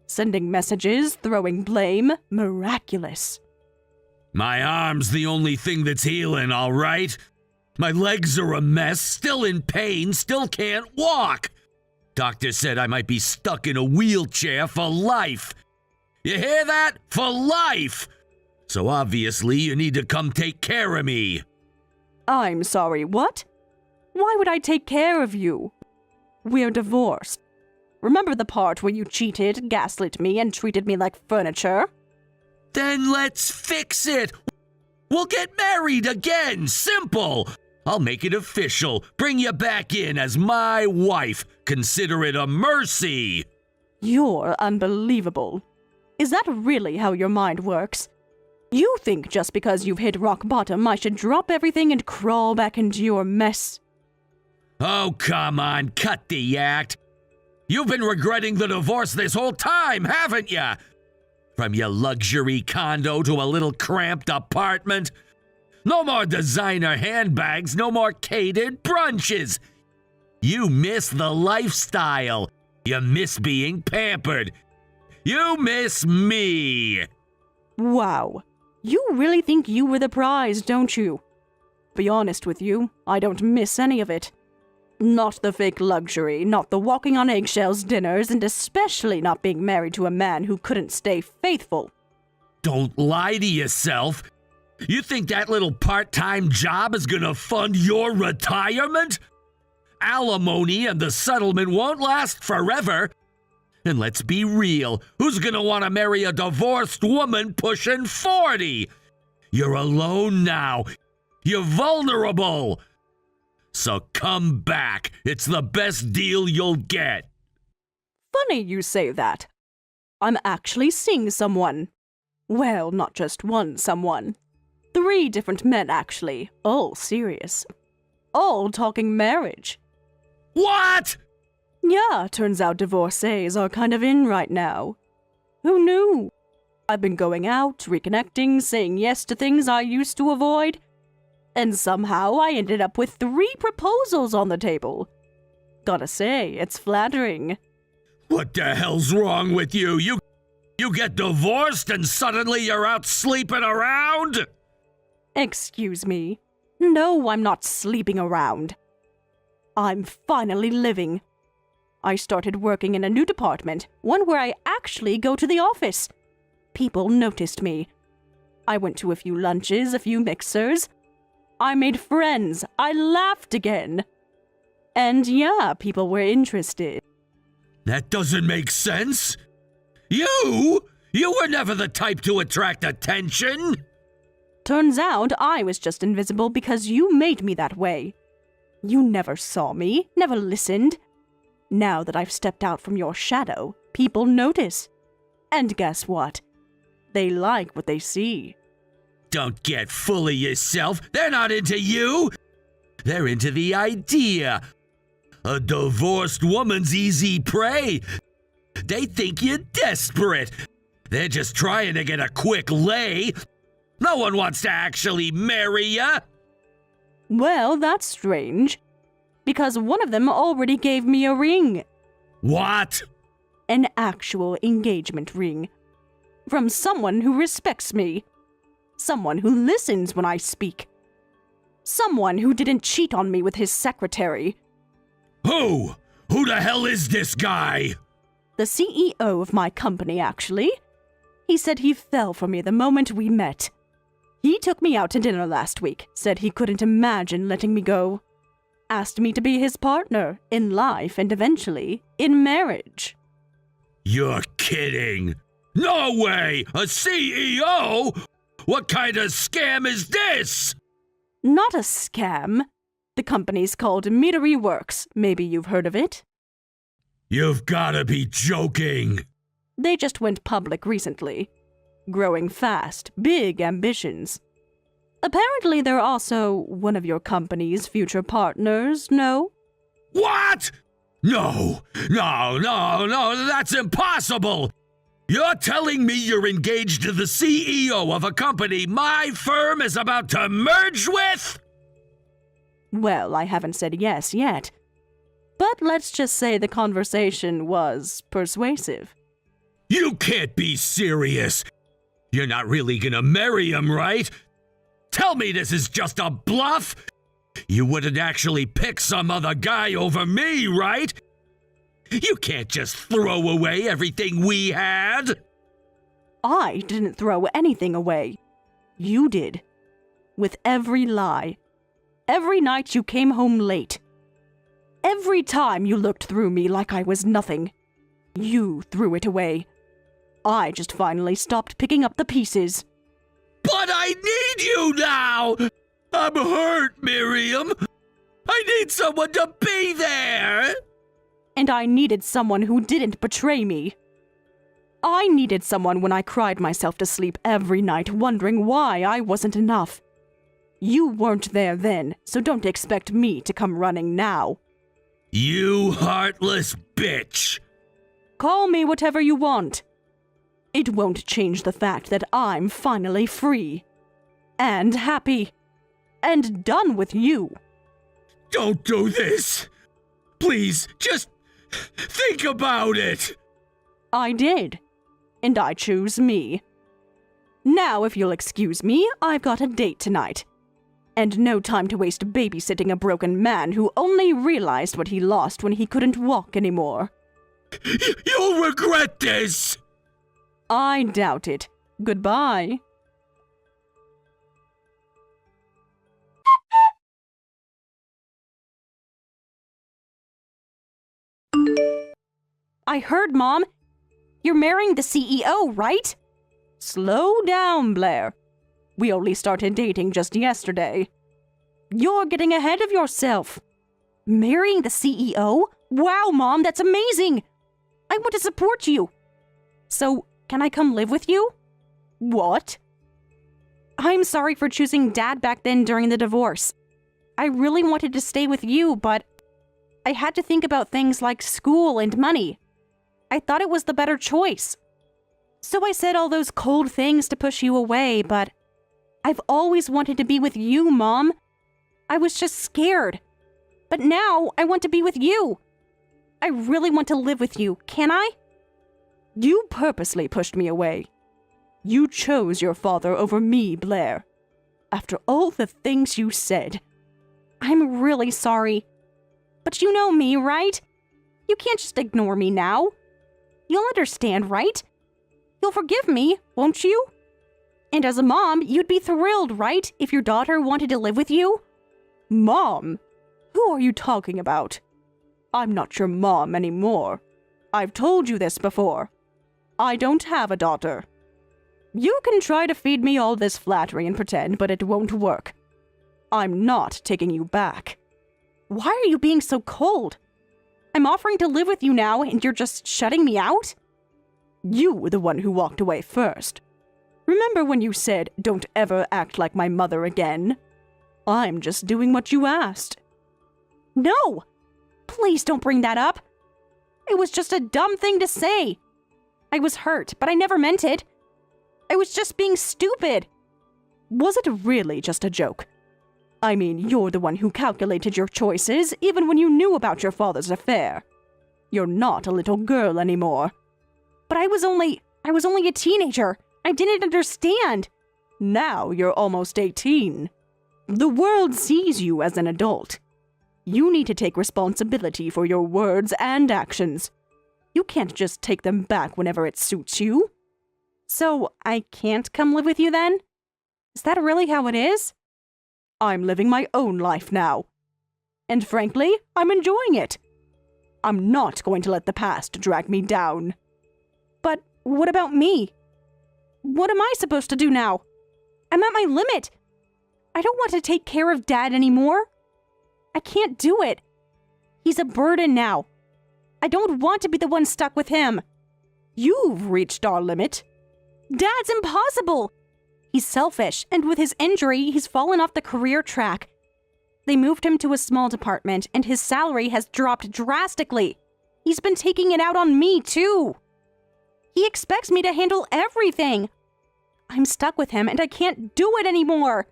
[SPEAKER 2] Sending messages, throwing blame, miraculous.
[SPEAKER 1] My arm's the only thing that's healing, all right? My legs are a mess, still in pain, still can't walk. Doctor said I might be stuck in a wheelchair for life. You hear that? For life! So obviously you need to come take care of me.
[SPEAKER 2] I'm sorry, what? Why would I take care of you? We're divorced. Remember the part where you cheated, gaslit me, and treated me like furniture?
[SPEAKER 1] Then let's fix it. We'll get married again. Simple. I'll make it official. Bring you back in as my wife. Consider it a mercy.
[SPEAKER 2] You're unbelievable. Is that really how your mind works? You think just because you've hit rock bottom, I should drop everything and crawl back into your mess?
[SPEAKER 1] Oh, come on. Cut the act. You've been regretting the divorce this whole time, haven't you? From your luxury condo to a little cramped apartment. No more designer handbags, no more catered brunches. You miss the lifestyle. You miss being pampered. You miss me.
[SPEAKER 2] Wow. You really think you were the prize, don't you? Be honest with you, I don't miss any of it. Not the fake luxury, not the walking on eggshells dinners, and especially not being married to a man who couldn't stay faithful.
[SPEAKER 1] Don't lie to yourself. You think that little part-time job is gonna fund your retirement? Alimony and the settlement won't last forever. And let's be real, who's gonna want to marry a divorced woman pushing 40? You're alone now. You're vulnerable. So come back. It's the best deal you'll get.
[SPEAKER 2] Funny you say that. I'm actually seeing someone. Well, not just one someone. 3 different men, actually. All serious. All talking marriage.
[SPEAKER 1] What?
[SPEAKER 2] Yeah, turns out divorcees are kind of in right now. Who knew? I've been going out, reconnecting, saying yes to things I used to avoid. And somehow I ended up with 3 proposals on the table. Gotta say, it's flattering.
[SPEAKER 1] What the hell's wrong with you? You get divorced and suddenly you're out sleeping around?
[SPEAKER 2] Excuse me. No, I'm not sleeping around. I'm finally living. I started working in a new department, one where I actually go to the office. People noticed me. I went to a few lunches, a few mixers. I made friends. I laughed again. And yeah, people were interested.
[SPEAKER 1] That doesn't make sense. You were never the type to attract attention.
[SPEAKER 2] Turns out I was just invisible because you made me that way. You never saw me, never listened. Now that I've stepped out from your shadow, people notice. And guess what? They like what they see.
[SPEAKER 1] Don't get full of yourself. They're not into you. They're into the idea. A divorced woman's easy prey. They think you're desperate. They're just trying to get a quick lay. No one wants to actually marry you.
[SPEAKER 2] Well, that's strange. Because one of them already gave me a ring.
[SPEAKER 1] What?
[SPEAKER 2] An actual engagement ring. From someone who respects me. Someone who listens when I speak. Someone who didn't cheat on me with his secretary.
[SPEAKER 1] Who? Who the hell is this guy?
[SPEAKER 2] The CEO of my company, actually. He said he fell for me the moment we met. He took me out to dinner last week, said he couldn't imagine letting me go. Asked me to be his partner, in life and eventually, in marriage.
[SPEAKER 1] You're kidding. No way! A CEO? What kind of scam is this?
[SPEAKER 2] Not a scam. The company's called Meadery Works. Maybe you've heard of it?
[SPEAKER 1] You've gotta be joking.
[SPEAKER 2] They just went public recently. Growing fast, big ambitions. Apparently they're also one of your company's future partners, no?
[SPEAKER 1] What? No, that's impossible! You're telling me you're engaged to the CEO of a company my firm is about to merge with?
[SPEAKER 2] Well, I haven't said yes yet. But let's just say the conversation was persuasive.
[SPEAKER 1] You can't be serious. You're not really gonna marry him, right? Tell me this is just a bluff? You wouldn't actually pick some other guy over me, right? You can't just throw away everything we had.
[SPEAKER 2] I didn't throw anything away. You did. With every lie. Every night you came home late. Every time you looked through me like I was nothing. You threw it away. I just finally stopped picking up the pieces.
[SPEAKER 1] But I need you now! I'm hurt, Miriam! I need someone to be there!
[SPEAKER 2] And I needed someone who didn't betray me. I needed someone when I cried myself to sleep every night wondering why I wasn't enough. You weren't there then, so don't expect me to come running now.
[SPEAKER 1] You heartless bitch!
[SPEAKER 2] Call me whatever you want. It won't change the fact that I'm finally free. And happy. And done with you.
[SPEAKER 1] Don't do this! Please, just think about it!
[SPEAKER 2] I did. And I choose me. Now, if you'll excuse me, I've got a date tonight. And no time to waste babysitting a broken man who only realized what he lost when he couldn't walk anymore.
[SPEAKER 1] You'll regret this!
[SPEAKER 2] I doubt it. Goodbye. I heard, Mom. You're marrying the CEO, right? Slow down, Blair. We only started dating just yesterday. You're getting ahead of yourself. Marrying the CEO? Wow, Mom, that's amazing. I want to support you. So, can I come live with you? What? I'm sorry for choosing Dad back then during the divorce. I really wanted to stay with you, but I had to think about things like school and money. I thought it was the better choice. So I said all those cold things to push you away, but I've always wanted to be with you, Mom. I was just scared. But now I want to be with you. I really want to live with you, can I? You purposely pushed me away. You chose your father over me, Blair. After all the things you said. I'm really sorry. But you know me, right? You can't just ignore me now. You'll understand, right? You'll forgive me, won't you? And as a mom, you'd be thrilled, right, if your daughter wanted to live with you? Mom? Who are you talking about? I'm not your mom anymore. I've told you this before. I don't have a daughter. You can try to feed me all this flattery and pretend, but it won't work. I'm not taking you back. Why are you being so cold? I'm offering to live with you now, and you're just shutting me out? You were the one who walked away first. Remember when you said, "Don't ever act like my mother again"? I'm just doing what you asked. No! Please don't bring that up. It was just a dumb thing to say. I was hurt, but I never meant it. I was just being stupid. Was it really just a joke? I mean, you're the one who calculated your choices, even when you knew about your father's affair. You're not a little girl anymore. But I was only a teenager. I didn't understand. Now you're almost 18. The world sees you as an adult. You need to take responsibility for your words and actions. You can't just take them back whenever it suits you. So, I can't come live with you then? Is that really how it is? I'm living my own life now. And frankly, I'm enjoying it. I'm not going to let the past drag me down. But what about me? What am I supposed to do now? I'm at my limit. I don't want to take care of Dad anymore. I can't do it. He's a burden now. I don't want to be the one stuck with him. You've reached our limit. Dad's impossible. He's selfish, and with his injury, he's fallen off the career track. They moved him to a small department, and his salary has dropped drastically. He's been taking it out on me, too. He expects me to handle everything. I'm stuck with him, and I can't do it anymore.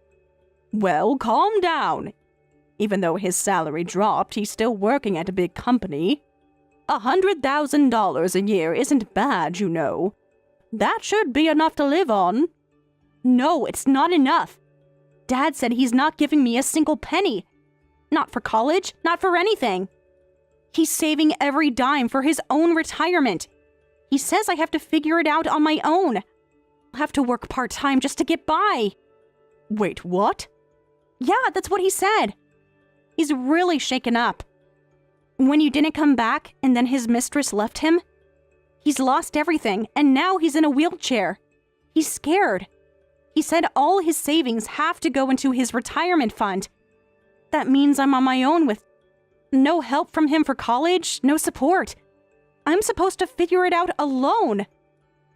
[SPEAKER 2] Well, calm down. Even though his salary dropped, he's still working at a big company. $100,000 a year isn't bad, you know. That should be enough to live on. No, it's not enough. Dad said he's not giving me a single penny. Not for college, not for anything. He's saving every dime for his own retirement. He says I have to figure it out on my own. I'll have to work part-time just to get by.
[SPEAKER 1] Wait, what?
[SPEAKER 2] Yeah, that's what he said. He's really shaken up. When you didn't come back and then his mistress left him, he's lost everything and now he's in a wheelchair. He's scared. He said all his savings have to go into his retirement fund. That means I'm on my own with no help from him for college, no support. I'm supposed to figure it out alone.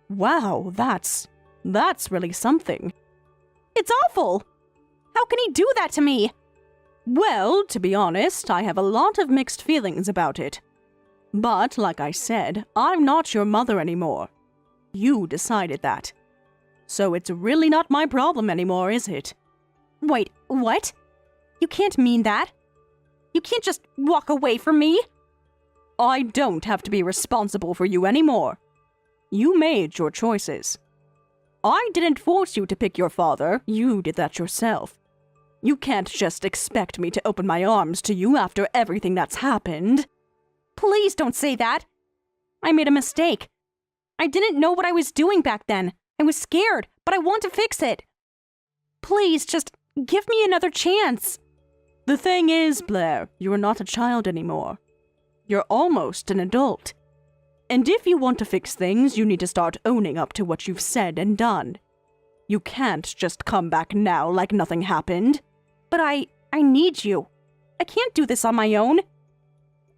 [SPEAKER 1] Wow, that's really something.
[SPEAKER 2] It's awful. How can he do that to me?
[SPEAKER 1] Well, to be honest, I have a lot of mixed feelings about it. But, like I said, I'm not your mother anymore. You decided that. So it's really not my problem anymore, is it?
[SPEAKER 2] Wait, what? You can't mean that. You can't just walk away from me.
[SPEAKER 1] I don't have to be responsible for you anymore. You made your choices. I didn't force you to pick your father, you did that yourself. You can't just expect me to open my arms to you after everything that's happened.
[SPEAKER 2] Please don't say that. I made a mistake. I didn't know what I was doing back then. I was scared, but I want to fix it. Please, just give me another chance.
[SPEAKER 1] The thing is, Blair, you're not a child anymore. You're almost an adult. And if you want to fix things, you need to start owning up to what you've said and done. You can't just come back now like nothing happened.
[SPEAKER 2] But I need you. I can't do this on my own.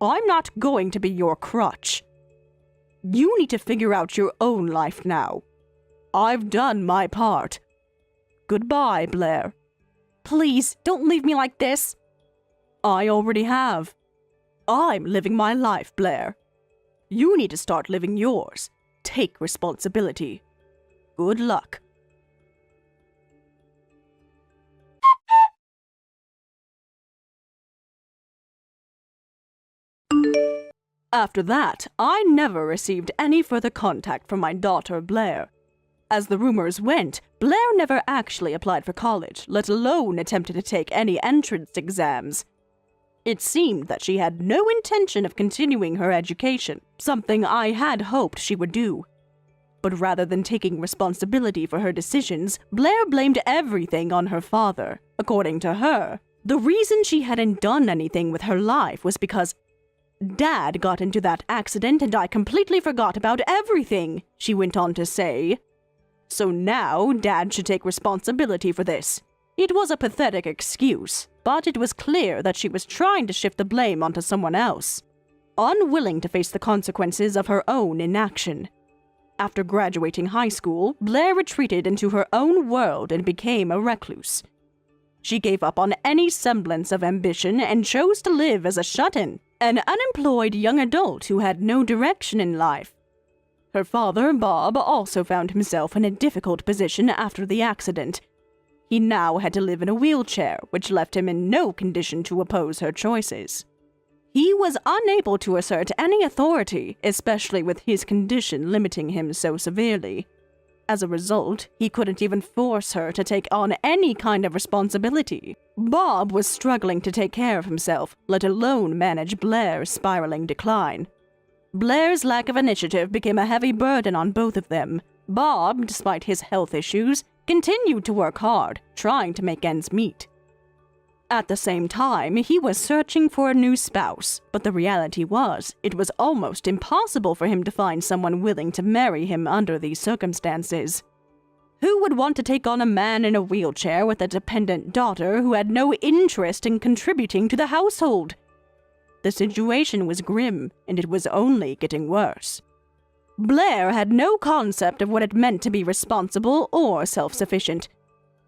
[SPEAKER 1] I'm not going to be your crutch. You need to figure out your own life now. I've done my part. Goodbye, Blair.
[SPEAKER 2] Please, don't leave me like this.
[SPEAKER 1] I already have. I'm living my life, Blair. You need to start living yours. Take responsibility. Good luck. After that, I never received any further contact from my daughter, Blair. As the rumors went, Blair never actually applied for college, let alone attempted to take any entrance exams. It seemed that she had no intention of continuing her education, something I had hoped she would do. But rather than taking responsibility for her decisions, Blair blamed everything on her father. According to her, the reason she hadn't done anything with her life was because Dad got into that accident and I completely forgot about everything, she went on to say. So now Dad should take responsibility for this. It was a pathetic excuse, but it was clear that she was trying to shift the blame onto someone else, unwilling to face the consequences of her own inaction. After graduating high school, Blair retreated into her own world and became a recluse. She gave up on any semblance of ambition and chose to live as a shut-in, an unemployed young adult who had no direction in life. Her father, Bob, also found himself in a difficult position after the accident. He now had to live in a wheelchair, which left him in no condition to oppose her choices. He was unable to assert any authority, especially with his condition limiting him so severely. As a result, he couldn't even force her to take on any kind of responsibility. Bob was struggling to take care of himself, let alone manage Blair's spiraling decline. Blair's lack of initiative became a heavy burden on both of them. Bob, despite his health issues, continued to work hard, trying to make ends meet. At the same time, he was searching for a new spouse, but the reality was, it was almost impossible for him to find someone willing to marry him under these circumstances. Who would want to take on a man in a wheelchair with a dependent daughter who had no interest in contributing to the household? The situation was grim, and it was only getting worse. Blair had no concept of what it meant to be responsible or self-sufficient.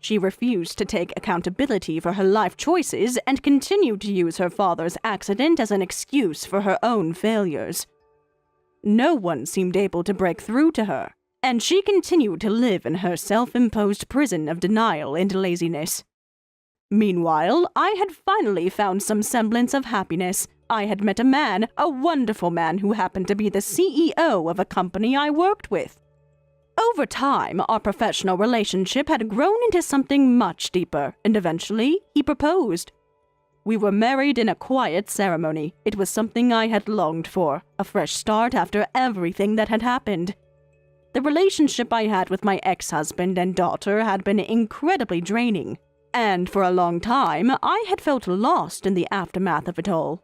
[SPEAKER 1] She refused to take accountability for her life choices and continued to use her father's accident as an excuse for her own failures. No one seemed able to break through to her, and she continued to live in her self-imposed prison of denial and laziness. Meanwhile, I had finally found some semblance of happiness. I had met a man, a wonderful man who happened to be the CEO of a company I worked with. Over time, our professional relationship had grown into something much deeper, and eventually, he proposed.
[SPEAKER 2] We were married in a quiet ceremony. It was something I had longed for, a fresh start after everything that had happened. The relationship I had with my ex-husband and daughter had been incredibly draining, and for a long time I had felt lost in the aftermath of it all.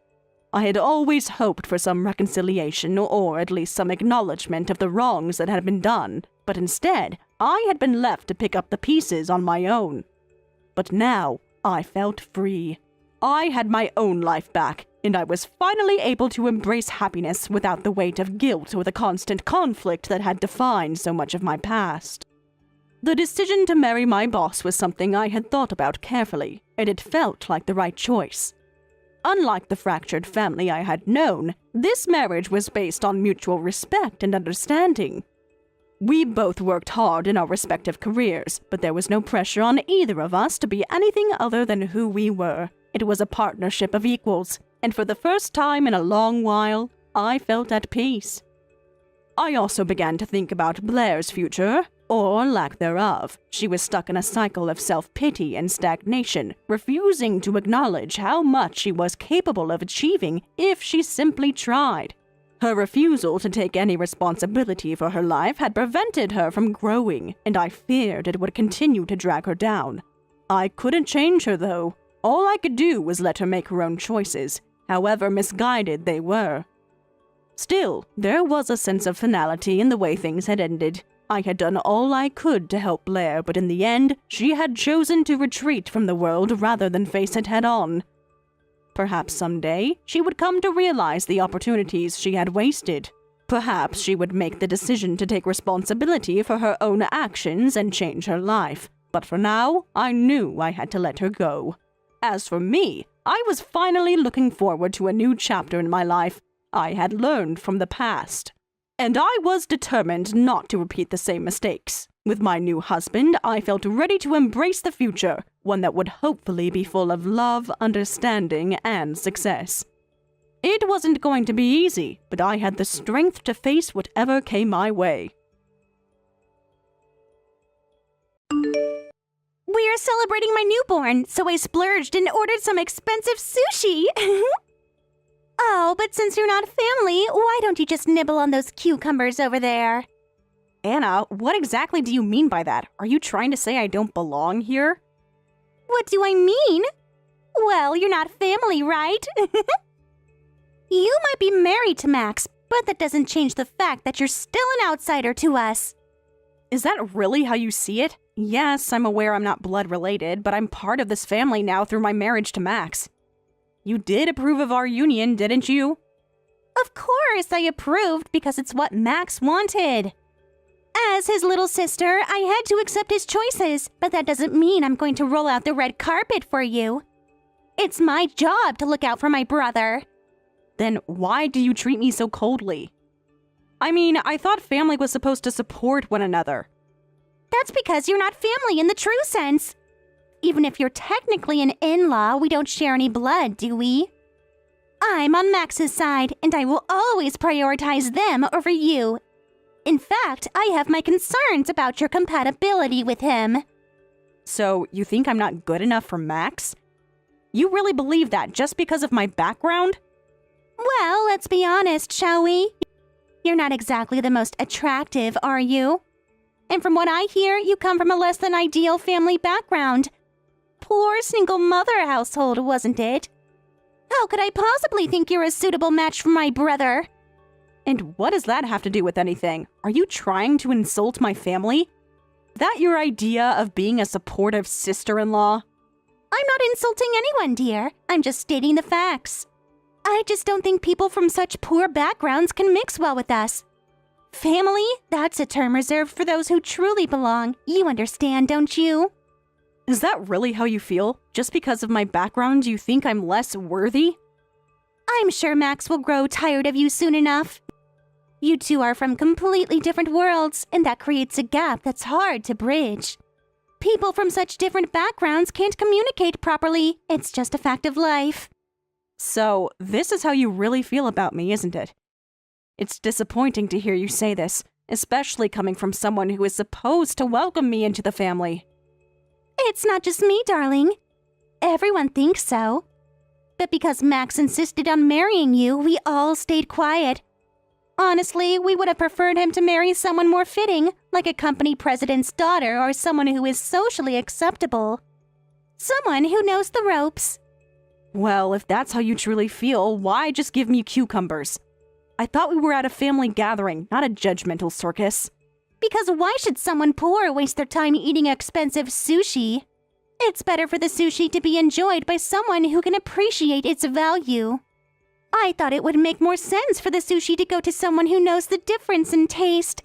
[SPEAKER 2] I had always hoped for some reconciliation or at least some acknowledgement of the wrongs that had been done, but instead I had been left to pick up the pieces on my own. But now I felt free. I had my own life back, and I was finally able to embrace happiness without the weight of guilt or the constant conflict that had defined so much of my past. The decision to marry my boss was something I had thought about carefully, and it felt like the right choice. Unlike the fractured family I had known, this marriage was based on mutual respect and understanding. We both worked hard in our respective careers, but there was no pressure on either of us to be anything other than who we were. It was a partnership of equals, and for the first time in a long while, I felt at peace. I also began to think about Blair's future, or lack thereof. She was stuck in a cycle of self-pity and stagnation, refusing to acknowledge how much she was capable of achieving if she simply tried. Her refusal to take any responsibility for her life had prevented her from growing, and I feared it would continue to drag her down. I couldn't change her, though. All I could do was let her make her own choices, however misguided they were. Still, there was a sense of finality in the way things had ended. I had done all I could to help Blair, but in the end, she had chosen to retreat from the world rather than face it head-on. Perhaps someday, she would come to realize the opportunities she had wasted. Perhaps she would make the decision to take responsibility for her own actions and change her life. But for now, I knew I had to let her go. As for me, I was finally looking forward to a new chapter in my life. I had learned from the past, and I was determined not to repeat the same mistakes. With my new husband, I felt ready to embrace the future, one that would hopefully be full of love, understanding, and success. It wasn't going to be easy, but I had the strength to face whatever came my way.
[SPEAKER 3] We're celebrating my newborn, so I splurged and ordered some expensive sushi. Oh, but since you're not family, why don't you just nibble on those cucumbers over there?
[SPEAKER 2] Anna, what exactly do you mean by that? Are you trying to say I don't belong here?
[SPEAKER 3] What do I mean? Well, you're not family, right? You might be married to Max, but that doesn't change the fact that you're still an outsider to us.
[SPEAKER 2] Is that really how you see it? Yes, I'm aware I'm not blood related, but I'm part of this family now through my marriage to Max. You did approve of our union, didn't you?
[SPEAKER 3] Of course I approved because it's what Max wanted. As his little sister, I had to accept his choices, but that doesn't mean I'm going to roll out the red carpet for you. It's my job to look out for my brother.
[SPEAKER 2] Then why do you treat me so coldly? I mean, I thought family was supposed to support one another.
[SPEAKER 3] That's because you're not family in the true sense. Even if you're technically an in-law, we don't share any blood, do we? I'm on Max's side, and I will always prioritize them over you. In fact, I have my concerns about your compatibility with him.
[SPEAKER 2] So, you think I'm not good enough for Max? You really believe that just because of my background?
[SPEAKER 3] Well, let's be honest, shall we? You're not exactly the most attractive, are you? And from what I hear, you come from a less than ideal family background. Poor single mother household, wasn't it? How could I possibly think you're a suitable match for my brother?
[SPEAKER 2] And what does that have to do with anything? Are you trying to insult my family? Is that your idea of being a supportive sister-in-law?
[SPEAKER 3] I'm not insulting anyone, dear. I'm just stating the facts. I just don't think people from such poor backgrounds can mix well with us. Family? That's a term reserved for those who truly belong. You understand, don't you?
[SPEAKER 2] Is that really how you feel? Just because of my background, you think I'm less worthy?
[SPEAKER 3] I'm sure Max will grow tired of you soon enough. You two are from completely different worlds, and that creates a gap that's hard to bridge. People from such different backgrounds can't communicate properly. It's just a fact of life.
[SPEAKER 2] So, this is how you really feel about me, isn't it? It's disappointing to hear you say this, especially coming from someone who is supposed to welcome me into the family.
[SPEAKER 3] It's not just me, darling. Everyone thinks so. but because Max insisted on marrying you, we all stayed quiet. Honestly, we would have preferred him to marry someone more fitting, like a company president's daughter or someone who is socially acceptable. Someone who knows the ropes.
[SPEAKER 2] Well, if that's how you truly feel, why just give me cucumbers? I thought we were at a family gathering, not a judgmental circus.
[SPEAKER 3] Because why should someone poor waste their time eating expensive sushi? It's better for the sushi to be enjoyed by someone who can appreciate its value. I thought it would make more sense for the sushi to go to someone who knows the difference in taste.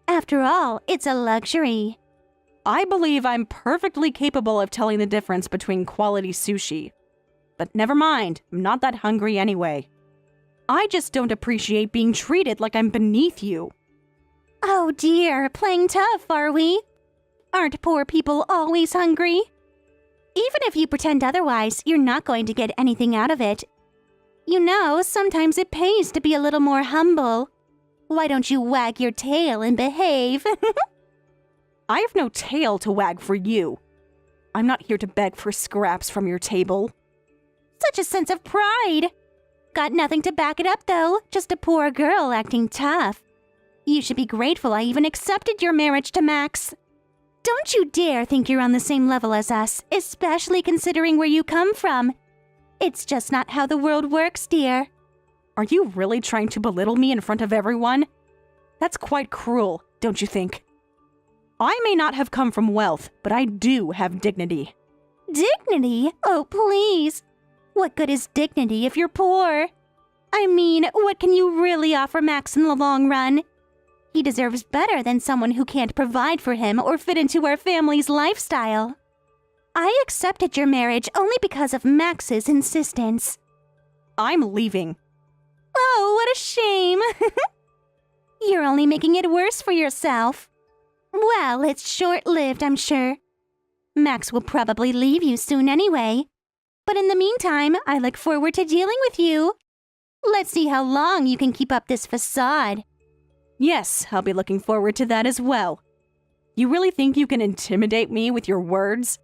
[SPEAKER 3] After all, it's a luxury.
[SPEAKER 2] I believe I'm perfectly capable of telling the difference between quality sushi. But never mind, I'm not that hungry anyway. I just don't appreciate being treated like I'm beneath you.
[SPEAKER 3] Oh dear, playing tough, are we? Aren't poor people always hungry? Even if you pretend otherwise, you're not going to get anything out of it. You know, sometimes it pays to be a little more humble. Why don't you wag your tail and behave?
[SPEAKER 2] I have no tail to wag for you. I'm not here to beg for scraps from your table.
[SPEAKER 3] Such a sense of pride. Got nothing to back it up, though. Just a poor girl acting tough. You should be grateful I even accepted your marriage to Max. Don't you dare think you're on the same level as us, especially considering where you come from. It's just not how the world works, dear.
[SPEAKER 2] Are you really trying to belittle me in front of everyone? That's quite cruel, don't you think? I may not have come from wealth, but I do have dignity.
[SPEAKER 3] Dignity? Oh, please. What good is dignity if you're poor? I mean, what can you really offer Max in the long run? He deserves better than someone who can't provide for him or fit into our family's lifestyle. I accepted your marriage only because of Max's insistence.
[SPEAKER 2] I'm leaving.
[SPEAKER 3] Oh, what a shame. You're only making it worse for yourself. Well, it's short-lived, I'm sure. Max will probably leave you soon anyway. But in the meantime, I look forward to dealing with you. Let's see how long you can keep up this facade.
[SPEAKER 2] Yes, I'll be looking forward to that as well. You really think you can intimidate me with your words?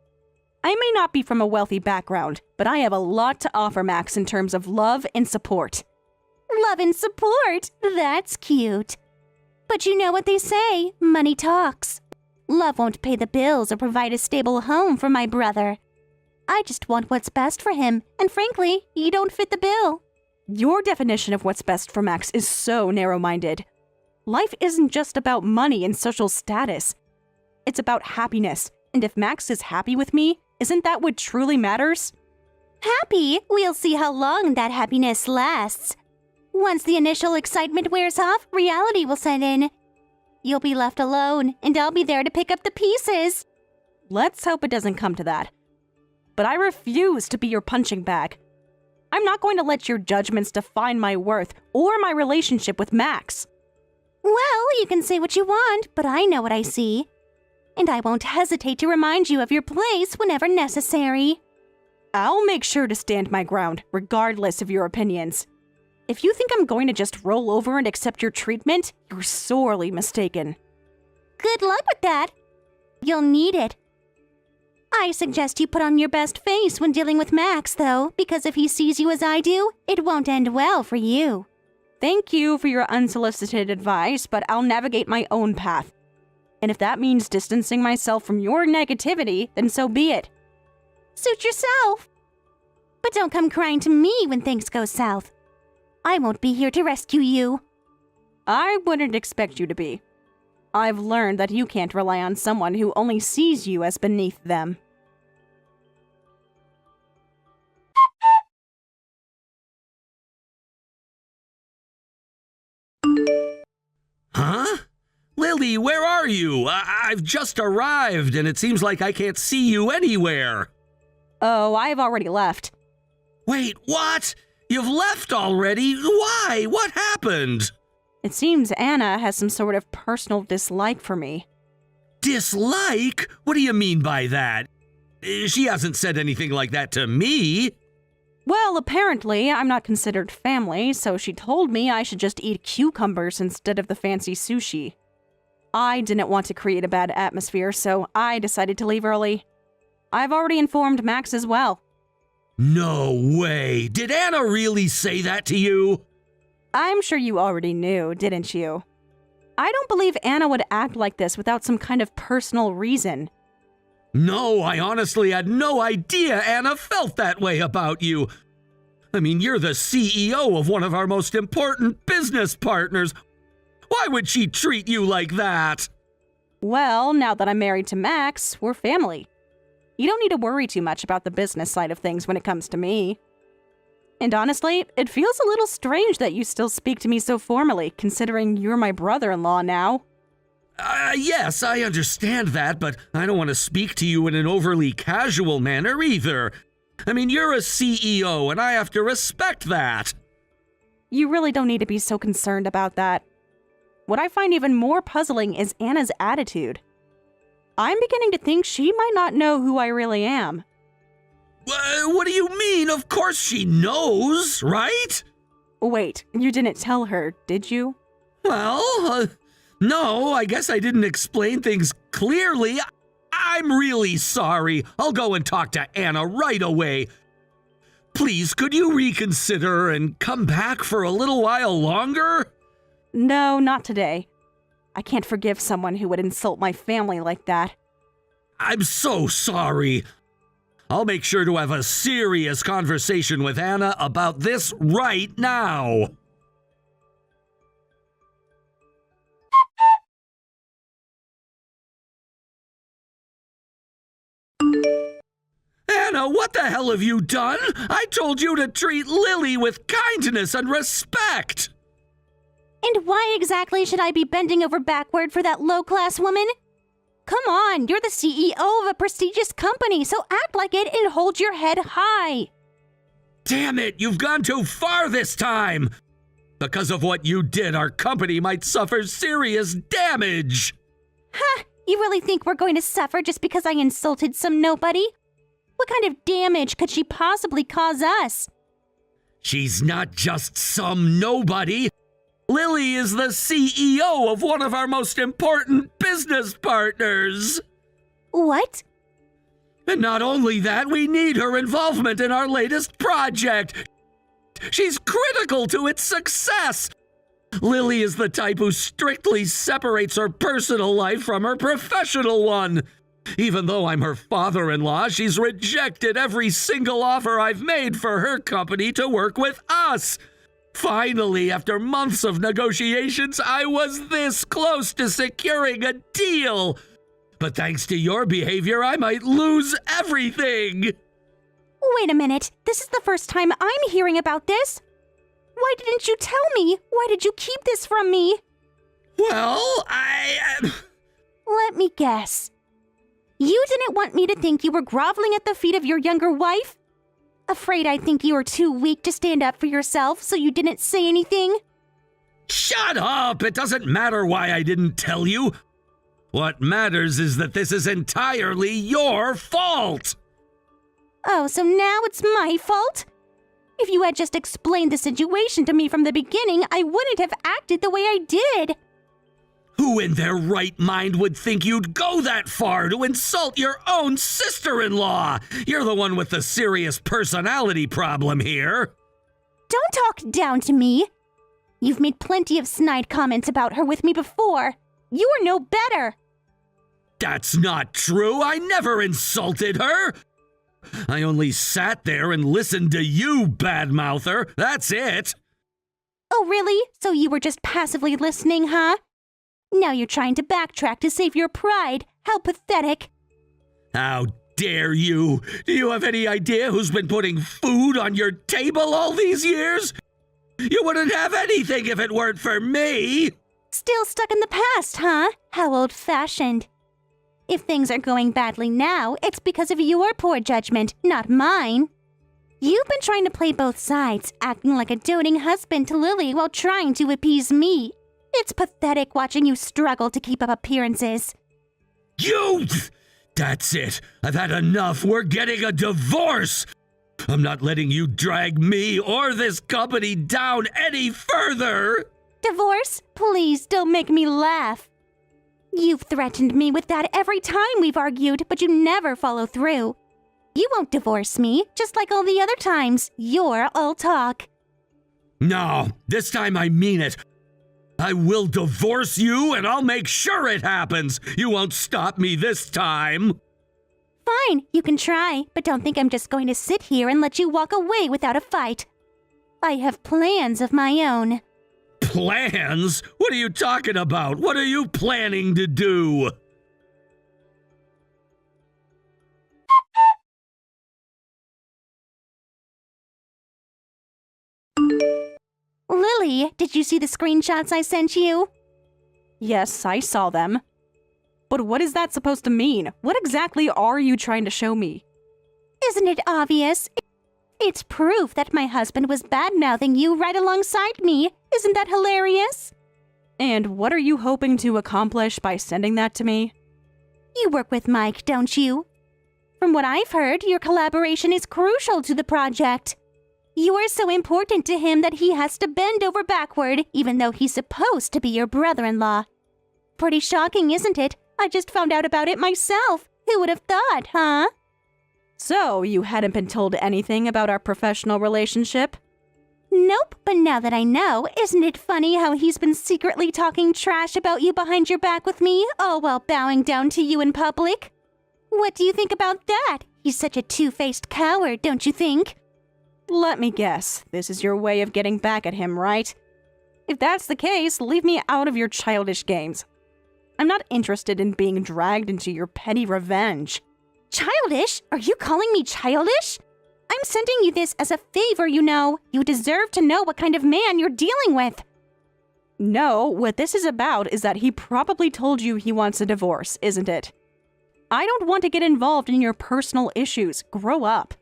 [SPEAKER 2] I may not be from a wealthy background, but I have a lot to offer Max in terms of love and support.
[SPEAKER 3] Love and support? That's cute. But you know what they say, money talks. Love won't pay the bills or provide a stable home for my brother. I just want what's best for him, and frankly, you don't fit the bill.
[SPEAKER 2] Your definition of what's best for Max is so narrow-minded. Life isn't just about money and social status. It's about happiness, and if Max is happy with me, isn't that what truly matters?
[SPEAKER 3] Happy? We'll see how long that happiness lasts. Once the initial excitement wears off, reality will set in. You'll be left alone, and I'll be there to pick up the pieces.
[SPEAKER 2] Let's hope it doesn't come to that. But I refuse to be your punching bag. I'm not going to let your judgments define my worth or my relationship with Max.
[SPEAKER 3] Well, you can say what you want, but I know what I see. And I won't hesitate to remind you of your place whenever necessary.
[SPEAKER 2] I'll make sure to stand my ground, regardless of your opinions. If you think I'm going to just roll over and accept your treatment, you're sorely mistaken.
[SPEAKER 3] Good luck with that. You'll need it. I suggest you put on your best face when dealing with Max, though, because if he sees you as I do, it won't end well for you.
[SPEAKER 2] Thank you for your unsolicited advice, but I'll navigate my own path. And if that means distancing myself from your negativity, then so be it.
[SPEAKER 3] Suit yourself. But don't come crying to me when things go south. I won't be here to rescue you.
[SPEAKER 2] I wouldn't expect you to be. I've learned that you can't rely on someone who only sees you as beneath them.
[SPEAKER 1] Huh? Lily, where are you? I've just arrived, and it seems like I can't see you anywhere.
[SPEAKER 2] Oh, I've already left.
[SPEAKER 1] Wait, what? You've left already? Why? What happened?
[SPEAKER 2] It seems Anna has some sort of personal dislike for me.
[SPEAKER 1] Dislike? What do you mean by that? She hasn't said anything like that to me.
[SPEAKER 2] Well, apparently, I'm not considered family, so she told me I should just eat cucumbers instead of the fancy sushi. I didn't want to create a bad atmosphere, so I decided to leave early. I've already informed Max as well.
[SPEAKER 1] No way! Did Anna really say that to you?
[SPEAKER 2] I'm sure you already knew, didn't you? I don't believe Anna would act like this without some kind of personal reason.
[SPEAKER 1] No, I honestly had no idea Anna felt that way about you. I mean, you're the CEO of one of our most important business partners. Why would she treat you like that?
[SPEAKER 2] Well, now that I'm married to Max, we're family. You don't need to worry too much about the business side of things when it comes to me. And honestly, it feels a little strange that you still speak to me so formally, considering you're my brother-in-law now.
[SPEAKER 1] Yes, I understand that, but I don't want to speak to you in an overly casual manner either. I mean, you're a CEO, and I have to respect that.
[SPEAKER 2] You really don't need to be so concerned about that. What I find even more puzzling is Anna's attitude. I'm beginning to think she might not know who I really am.
[SPEAKER 1] What do you mean? Of course she knows, right?
[SPEAKER 2] Wait, you didn't tell her, did you?
[SPEAKER 1] Well, no, I guess I didn't explain things clearly. I'm really sorry. I'll go and talk to Anna right away. Please, could you reconsider and come back for a little while longer?
[SPEAKER 2] No, not today. I can't forgive someone who would insult my family like that.
[SPEAKER 1] I'm so sorry. I'll make sure to have a serious conversation with Anna about this right now. Anna, what the hell have you done? I told you to treat Lily with kindness and respect.
[SPEAKER 3] And why exactly should I be bending over backward for that low-class woman? Come on, you're the CEO of a prestigious company, so act like it and hold your head high.
[SPEAKER 1] Damn it, you've gone too far this time. Because of what you did, our company might suffer serious damage.
[SPEAKER 3] Ha! You really think we're going to suffer just because I insulted some nobody? What kind of damage could she possibly cause us?
[SPEAKER 1] She's not just some nobody. Lily is the CEO of one of our most important business partners.
[SPEAKER 3] What?
[SPEAKER 1] And not only that, we need her involvement in our latest project. She's critical to its success. Lily is the type who strictly separates her personal life from her professional one. Even though I'm her father-in-law, she's rejected every single offer I've made for her company to work with us. Finally, after months of negotiations, I was this close to securing a deal. But thanks to your behavior, I might lose everything.
[SPEAKER 3] Wait a minute. This is the first time I'm hearing about this. Why didn't you tell me? Why did you keep this from me?
[SPEAKER 1] Well,
[SPEAKER 3] Let me guess. You didn't want me to think you were groveling at the feet of your younger wife? Afraid I think you were too weak to stand up for yourself, so you didn't say anything?
[SPEAKER 1] Shut up! It doesn't matter why I didn't tell you. What matters is that this is entirely your fault.
[SPEAKER 3] Oh, so now it's my fault? If you had just explained the situation to me from the beginning, I wouldn't have acted the way I did.
[SPEAKER 1] Who in their right mind would think you'd go that far to insult your own sister-in-law? You're the one with the serious personality problem here.
[SPEAKER 3] Don't talk down to me. You've made plenty of snide comments about her with me before. You are no better.
[SPEAKER 1] That's not true. I never insulted her. I only sat there and listened to you, badmouther. That's it.
[SPEAKER 3] Oh, really? So you were just passively listening, huh? Now you're trying to backtrack to save your pride. How pathetic.
[SPEAKER 1] How dare you? Do you have any idea who's been putting food on your table all these years? You wouldn't have anything if it weren't for me.
[SPEAKER 3] Still stuck in the past, huh? How old-fashioned. If things are going badly now, it's because of your poor judgment, not mine. You've been trying to play both sides, acting like a doting husband to Lily while trying to appease me. It's pathetic watching you struggle to keep up appearances.
[SPEAKER 1] You! That's it. I've had enough. We're getting a divorce. I'm not letting you drag me or this company down any further.
[SPEAKER 3] Divorce? Please don't make me laugh. You've threatened me with that every time we've argued, but you never follow through. You won't divorce me, just like all the other times. You're all talk.
[SPEAKER 1] No, this time I mean it. I will divorce you and I'll make sure it happens. You won't stop me this time.
[SPEAKER 3] Fine, you can try, but don't think I'm just going to sit here and let you walk away without a fight. I have plans of my own.
[SPEAKER 1] Plans? What are you talking about? What are you planning to do?
[SPEAKER 3] Lily, did you see the screenshots I sent you?
[SPEAKER 2] Yes, I saw them. But what is that supposed to mean? What exactly are you trying to show me?
[SPEAKER 3] Isn't it obvious? It's proof that my husband was bad-mouthing you right alongside me. Isn't that hilarious?
[SPEAKER 2] And what are you hoping to accomplish by sending that to me?
[SPEAKER 3] You work with Mike, don't you? From what I've heard, your collaboration is crucial to the project. You are so important to him that he has to bend over backward, even though he's supposed to be your brother-in-law. Pretty shocking, isn't it? I just found out about it myself. Who would have thought, huh?
[SPEAKER 2] So, you hadn't been told anything about our professional relationship?
[SPEAKER 3] Nope, but now that I know, isn't it funny how he's been secretly talking trash about you behind your back with me, all while bowing down to you in public? What do you think about that? He's such a two-faced coward, don't you think?
[SPEAKER 2] Let me guess, this is your way of getting back at him, right? If that's the case, leave me out of your childish games. I'm not interested in being dragged into your petty revenge.
[SPEAKER 3] Childish? Are you calling me childish? I'm sending you this as a favor, you know. You deserve to know what kind of man you're dealing with.
[SPEAKER 2] No, what this is about is that he probably told you he wants a divorce, isn't it? I don't want to get involved in your personal issues. Grow up.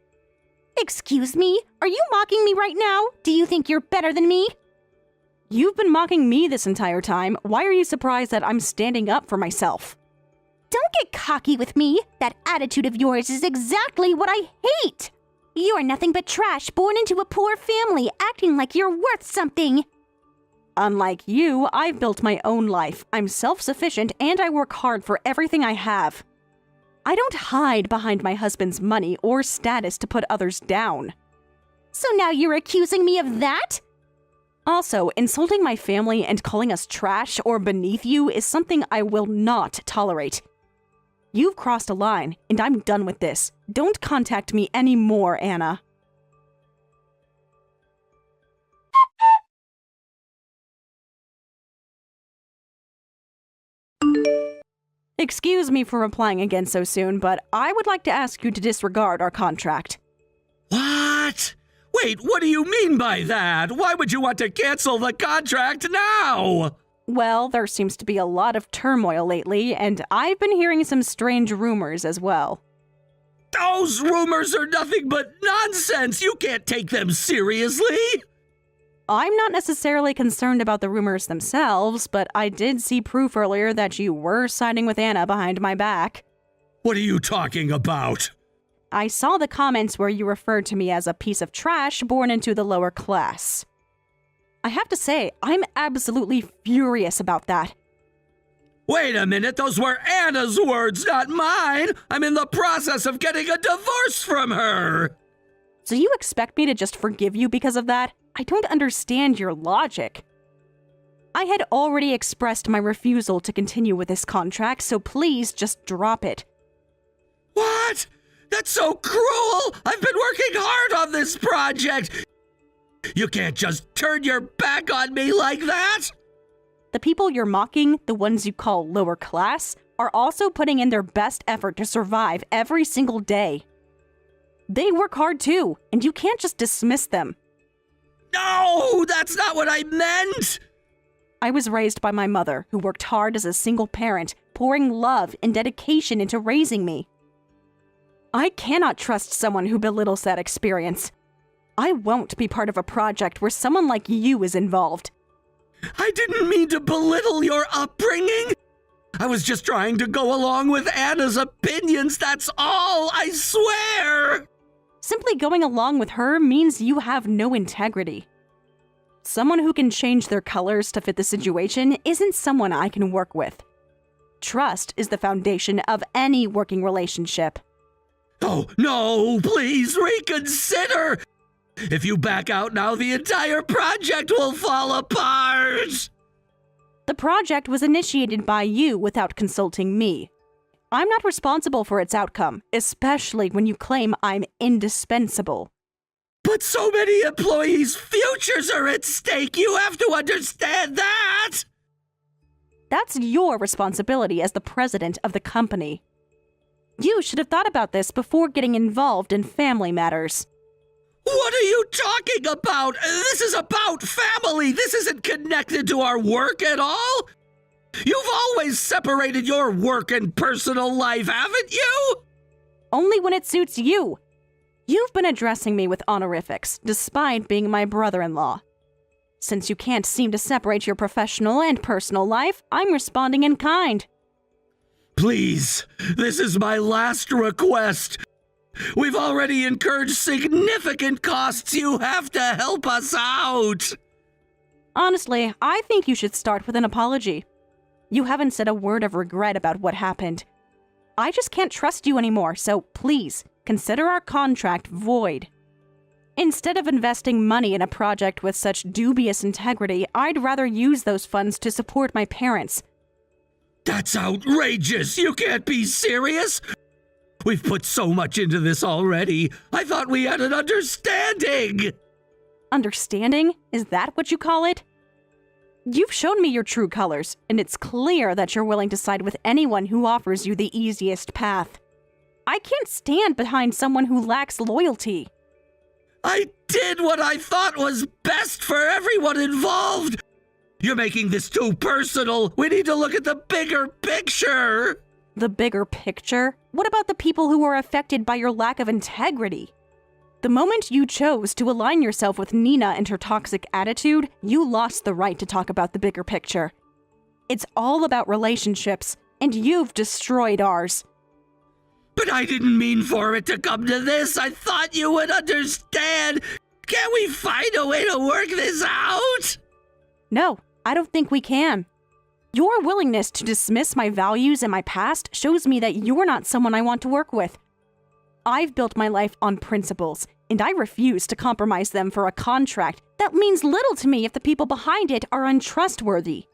[SPEAKER 3] Excuse me? Are you mocking me right now? Do you think you're better than me?
[SPEAKER 2] You've been mocking me this entire time. Why are you surprised that I'm standing up for myself?
[SPEAKER 3] Don't get cocky with me. That attitude of yours is exactly what I hate. You're nothing but trash born into a poor family, acting like you're worth something.
[SPEAKER 2] Unlike you, I've built my own life. I'm self-sufficient and I work hard for everything I have. I don't hide behind my husband's money or status to put others down.
[SPEAKER 3] So now you're accusing me of that?
[SPEAKER 2] Also, insulting my family and calling us trash or beneath you is something I will not tolerate. You've crossed a line, and I'm done with this. Don't contact me anymore, Anna. Excuse me for replying again so soon, but I would like to ask you to disregard our contract.
[SPEAKER 1] What? Wait, what do you mean by that? Why would you want to cancel the contract now?
[SPEAKER 2] Well, there seems to be a lot of turmoil lately, and I've been hearing some strange rumors as well.
[SPEAKER 1] Those rumors are nothing but nonsense. You can't take them seriously.
[SPEAKER 2] I'm not necessarily concerned about the rumors themselves, but I did see proof earlier that you were siding with Anna behind my back.
[SPEAKER 1] What are you talking about?
[SPEAKER 2] I saw the comments where you referred to me as a piece of trash born into the lower class. I have to say, I'm absolutely furious about that.
[SPEAKER 1] Wait a minute, those were Anna's words, not mine. I'm in the process of getting a divorce from her.
[SPEAKER 2] So you expect me to just forgive you because of that? I don't understand your logic. I had already expressed my refusal to continue with this contract, so please just drop it.
[SPEAKER 1] What? That's so cruel! I've been working hard on this project! You can't just turn your back on me like that!
[SPEAKER 2] The people you're mocking, the ones you call lower class, are also putting in their best effort to survive every single day. They work hard too, and you can't just dismiss them.
[SPEAKER 1] No, that's not what I meant!
[SPEAKER 2] I was raised by my mother, who worked hard as a single parent, pouring love and dedication into raising me. I cannot trust someone who belittles that experience. I won't be part of a project where someone like you is involved.
[SPEAKER 1] I didn't mean to belittle your upbringing. I was just trying to go along with Anna's opinions, that's all, I swear!
[SPEAKER 2] Simply going along with her means you have no integrity. Someone who can change their colors to fit the situation isn't someone I can work with. Trust is the foundation of any working relationship.
[SPEAKER 1] Oh, no, please reconsider! If you back out now, the entire project will fall apart!
[SPEAKER 2] The project was initiated by you without consulting me. I'm not responsible for its outcome, especially when you claim I'm indispensable.
[SPEAKER 1] But so many employees' futures are at stake, you have to understand that!
[SPEAKER 2] That's your responsibility as the president of the company. You should have thought about this before getting involved in family matters.
[SPEAKER 1] What are you talking about? This is about family. This isn't connected to our work at all. You've always separated your work and personal life, haven't you?
[SPEAKER 2] Only when it suits you. You've been addressing me with honorifics, despite being my brother-in-law. Since you can't seem to separate your professional and personal life, I'm responding in kind.
[SPEAKER 1] Please, this is my last request. We've already incurred significant costs. You have to help us out.
[SPEAKER 2] Honestly, I think you should start with an apology. You haven't said a word of regret about what happened. I just can't trust you anymore, so please, consider our contract void. Instead of investing money in a project with such dubious integrity, I'd rather use those funds to support my parents.
[SPEAKER 1] That's outrageous! You can't be serious! We've put so much into this already. I thought we had an understanding!
[SPEAKER 2] Understanding? Is that what you call it? You've shown me your true colors, and it's clear that you're willing to side with anyone who offers you the easiest path. I can't stand behind someone who lacks loyalty.
[SPEAKER 1] I did what I thought was best for everyone involved! You're making this too personal! We need to look at the bigger picture!
[SPEAKER 2] The bigger picture? What about the people who are affected by your lack of integrity? The moment you chose to align yourself with Nina and her toxic attitude, you lost the right to talk about the bigger picture. It's all about relationships, and you've destroyed ours.
[SPEAKER 1] But I didn't mean for it to come to this. I thought you would understand. Can't we find a way to work this out?
[SPEAKER 2] No, I don't think we can. Your willingness to dismiss my values and my past shows me that you're not someone I want to work with. I've built my life on principles, and I refuse to compromise them for a contract that means little to me if the people behind it are untrustworthy.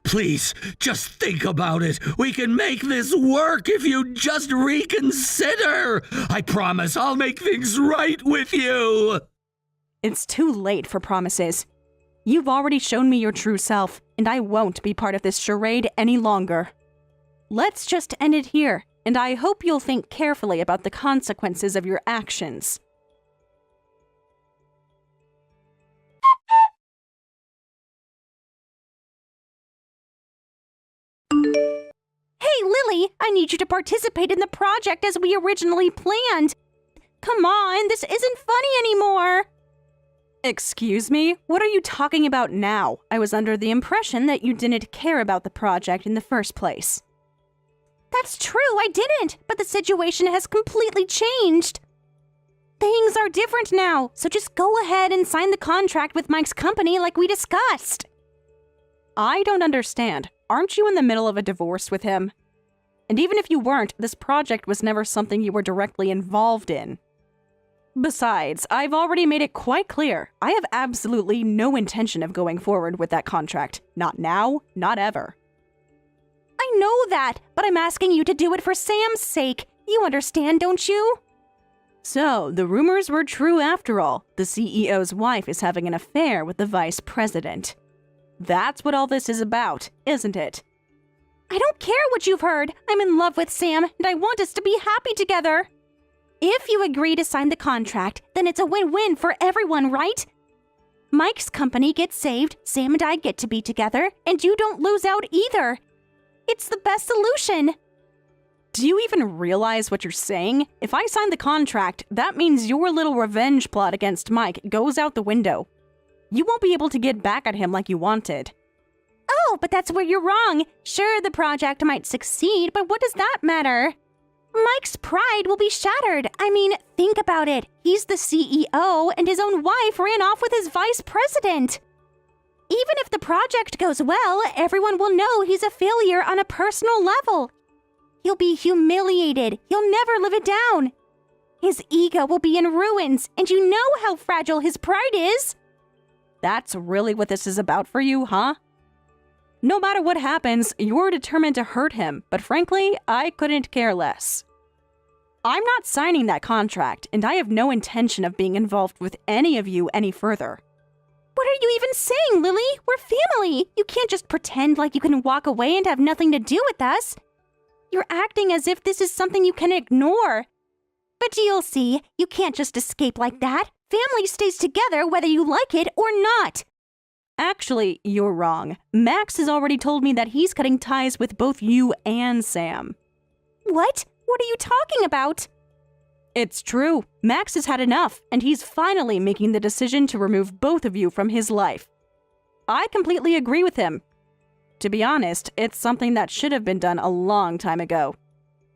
[SPEAKER 1] Please, just think about it. We can make this work if you just reconsider. I promise I'll make things right with you.
[SPEAKER 2] It's too late for promises. You've already shown me your true self, and I won't be part of this charade any longer. Let's just end it here, and I hope you'll think carefully about the consequences of your actions.
[SPEAKER 3] Hey, Lily, I need you to participate in the project as we originally planned. Come on, this isn't funny anymore.
[SPEAKER 2] Excuse me? What are you talking about now? I was under the impression that you didn't care about the project in the first place.
[SPEAKER 3] That's true, I didn't, but the situation has completely changed. Things are different now, so just go ahead and sign the contract with Mike's company like we discussed.
[SPEAKER 2] I don't understand. Aren't you in the middle of a divorce with him? And even if you weren't, this project was never something you were directly involved in. Besides, I've already made it quite clear, I have absolutely no intention of going forward with that contract. Not now, not ever.
[SPEAKER 3] I know that, but I'm asking you to do it for Sam's sake. You understand, don't you?
[SPEAKER 2] So, the rumors were true after all. The CEO's wife is having an affair with the vice president. That's what all this is about, isn't it?
[SPEAKER 3] I don't care what you've heard. I'm in love with Sam, and I want us to be happy together. If you agree to sign the contract, then it's a win-win for everyone, right? Mike's company gets saved, Sam and I get to be together, and you don't lose out either. It's the best solution.
[SPEAKER 2] Do you even realize what you're saying? If I sign the contract, that means your little revenge plot against Mike goes out the window. You won't be able to get back at him like you wanted.
[SPEAKER 3] Oh, but that's where you're wrong. Sure, the project might succeed, but what does that matter? Mike's pride will be shattered. I mean, think about it. He's the CEO, and his own wife ran off with his vice president. Even if the project goes well, everyone will know he's a failure on a personal level. He'll be humiliated. He'll never live it down. His ego will be in ruins, and you know how fragile his pride is.
[SPEAKER 2] That's really what this is about for you, huh? No matter what happens, you're determined to hurt him, but frankly, I couldn't care less. I'm not signing that contract, and I have no intention of being involved with any of you any further.
[SPEAKER 3] What are you even saying, Lily? We're family. You can't just pretend like you can walk away and have nothing to do with us. You're acting as if this is something you can ignore. But you'll see, you can't just escape like that. Family stays together whether you like it or not.
[SPEAKER 2] Actually, you're wrong. Max has already told me that he's cutting ties with both you and Sam.
[SPEAKER 3] What? What are you talking about?
[SPEAKER 2] It's true. Max has had enough, and he's finally making the decision to remove both of you from his life. I completely agree with him. To be honest, it's something that should have been done a long time ago.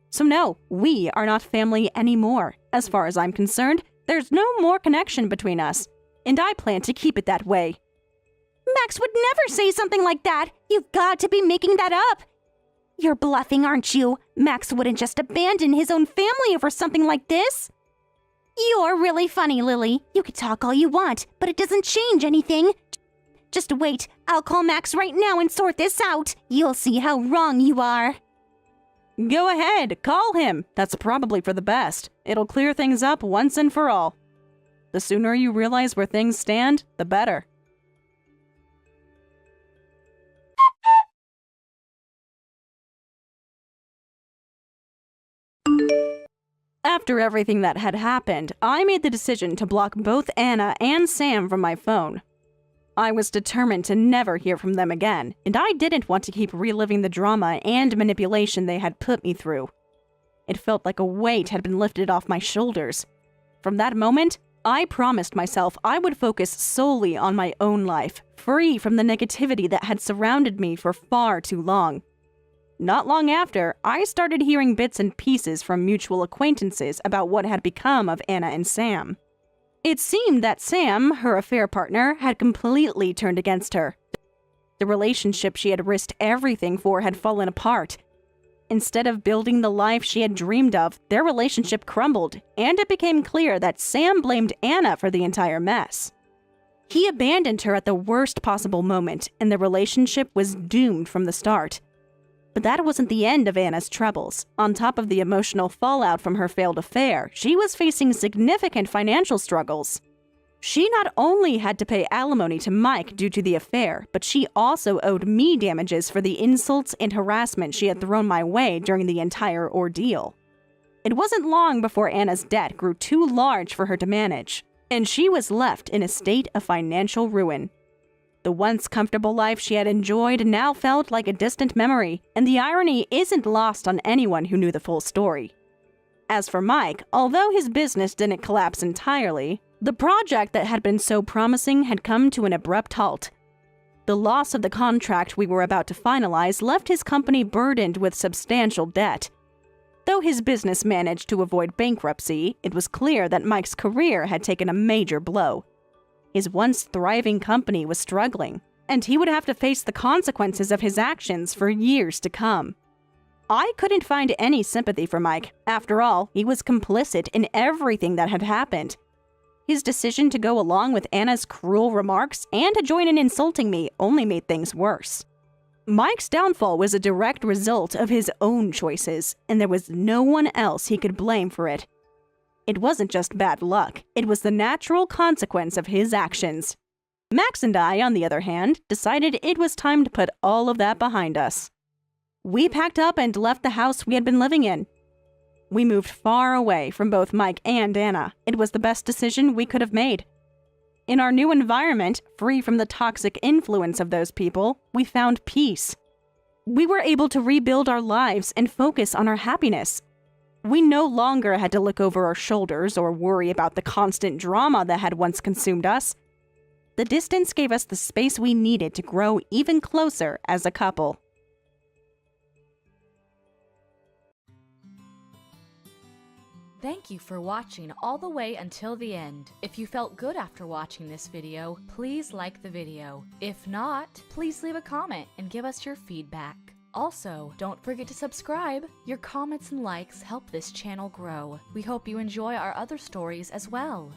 [SPEAKER 2] So no, we are not family anymore. As far as I'm concerned, there's no more connection between us, and I plan to keep it that way.
[SPEAKER 3] Max would never say something like that. You've got to be making that up. You're bluffing, aren't you? Max wouldn't just abandon his own family over something like this. You're really funny, Lily. You could talk all you want, but it doesn't change anything. Just wait. I'll call Max right now and sort this out. You'll see how wrong you are.
[SPEAKER 2] Go ahead, call him. That's probably for the best. It'll clear things up once and for all. The sooner you realize where things stand, the better. After everything that had happened, I made the decision to block both Anna and Sam from my phone. I was determined to never hear from them again, and I didn't want to keep reliving the drama and manipulation they had put me through. It felt like a weight had been lifted off my shoulders. From that moment, I promised myself I would focus solely on my own life, free from the negativity that had surrounded me for far too long. Not long after, I started hearing bits and pieces from mutual acquaintances about what had become of Anna and Sam. It seemed that Sam, her affair partner, had completely turned against her. The relationship she had risked everything for had fallen apart. Instead of building the life she had dreamed of, their relationship crumbled, and it became clear that Sam blamed Anna for the entire mess. He abandoned her at the worst possible moment, and the relationship was doomed from the start. But that wasn't the end of Anna's troubles. On top of the emotional fallout from her failed affair, she was facing significant financial struggles. She not only had to pay alimony to Mike due to the affair, but she also owed me damages for the insults and harassment she had thrown my way during the entire ordeal. It wasn't long before Anna's debt grew too large for her to manage, and she was left in a state of financial ruin. The once comfortable life she had enjoyed now felt like a distant memory, and the irony isn't lost on anyone who knew the full story. As for Mike, although his business didn't collapse entirely, the project that had been so promising had come to an abrupt halt. The loss of the contract we were about to finalize left his company burdened with substantial debt. Though his business managed to avoid bankruptcy, it was clear that Mike's career had taken a major blow. His once thriving company was struggling, and he would have to face the consequences of his actions for years to come. I couldn't find any sympathy for Mike. After all, he was complicit in everything that had happened. His decision to go along with Anna's cruel remarks and to join in insulting me only made things worse. Mike's downfall was a direct result of his own choices, and there was no one else he could blame for it. It wasn't just bad luck, it was the natural consequence of his actions. Max and I, on the other hand, decided it was time to put all of that behind us. We packed up and left the house we had been living in. We moved far away from both Mike and Anna. It was the best decision we could have made. In our new environment, free from the toxic influence of those people, we found peace. We were able to rebuild our lives and focus on our happiness. We no longer had to look over our shoulders or worry about the constant drama that had once consumed us. The distance gave us the space we needed to grow even closer as a couple.
[SPEAKER 4] Thank you for watching all the way until the end. If you felt good after watching this video, please like the video. If not, please leave a comment and give us your feedback. Also, don't forget to subscribe. Your comments and likes help this channel grow. We hope you enjoy our other stories as well.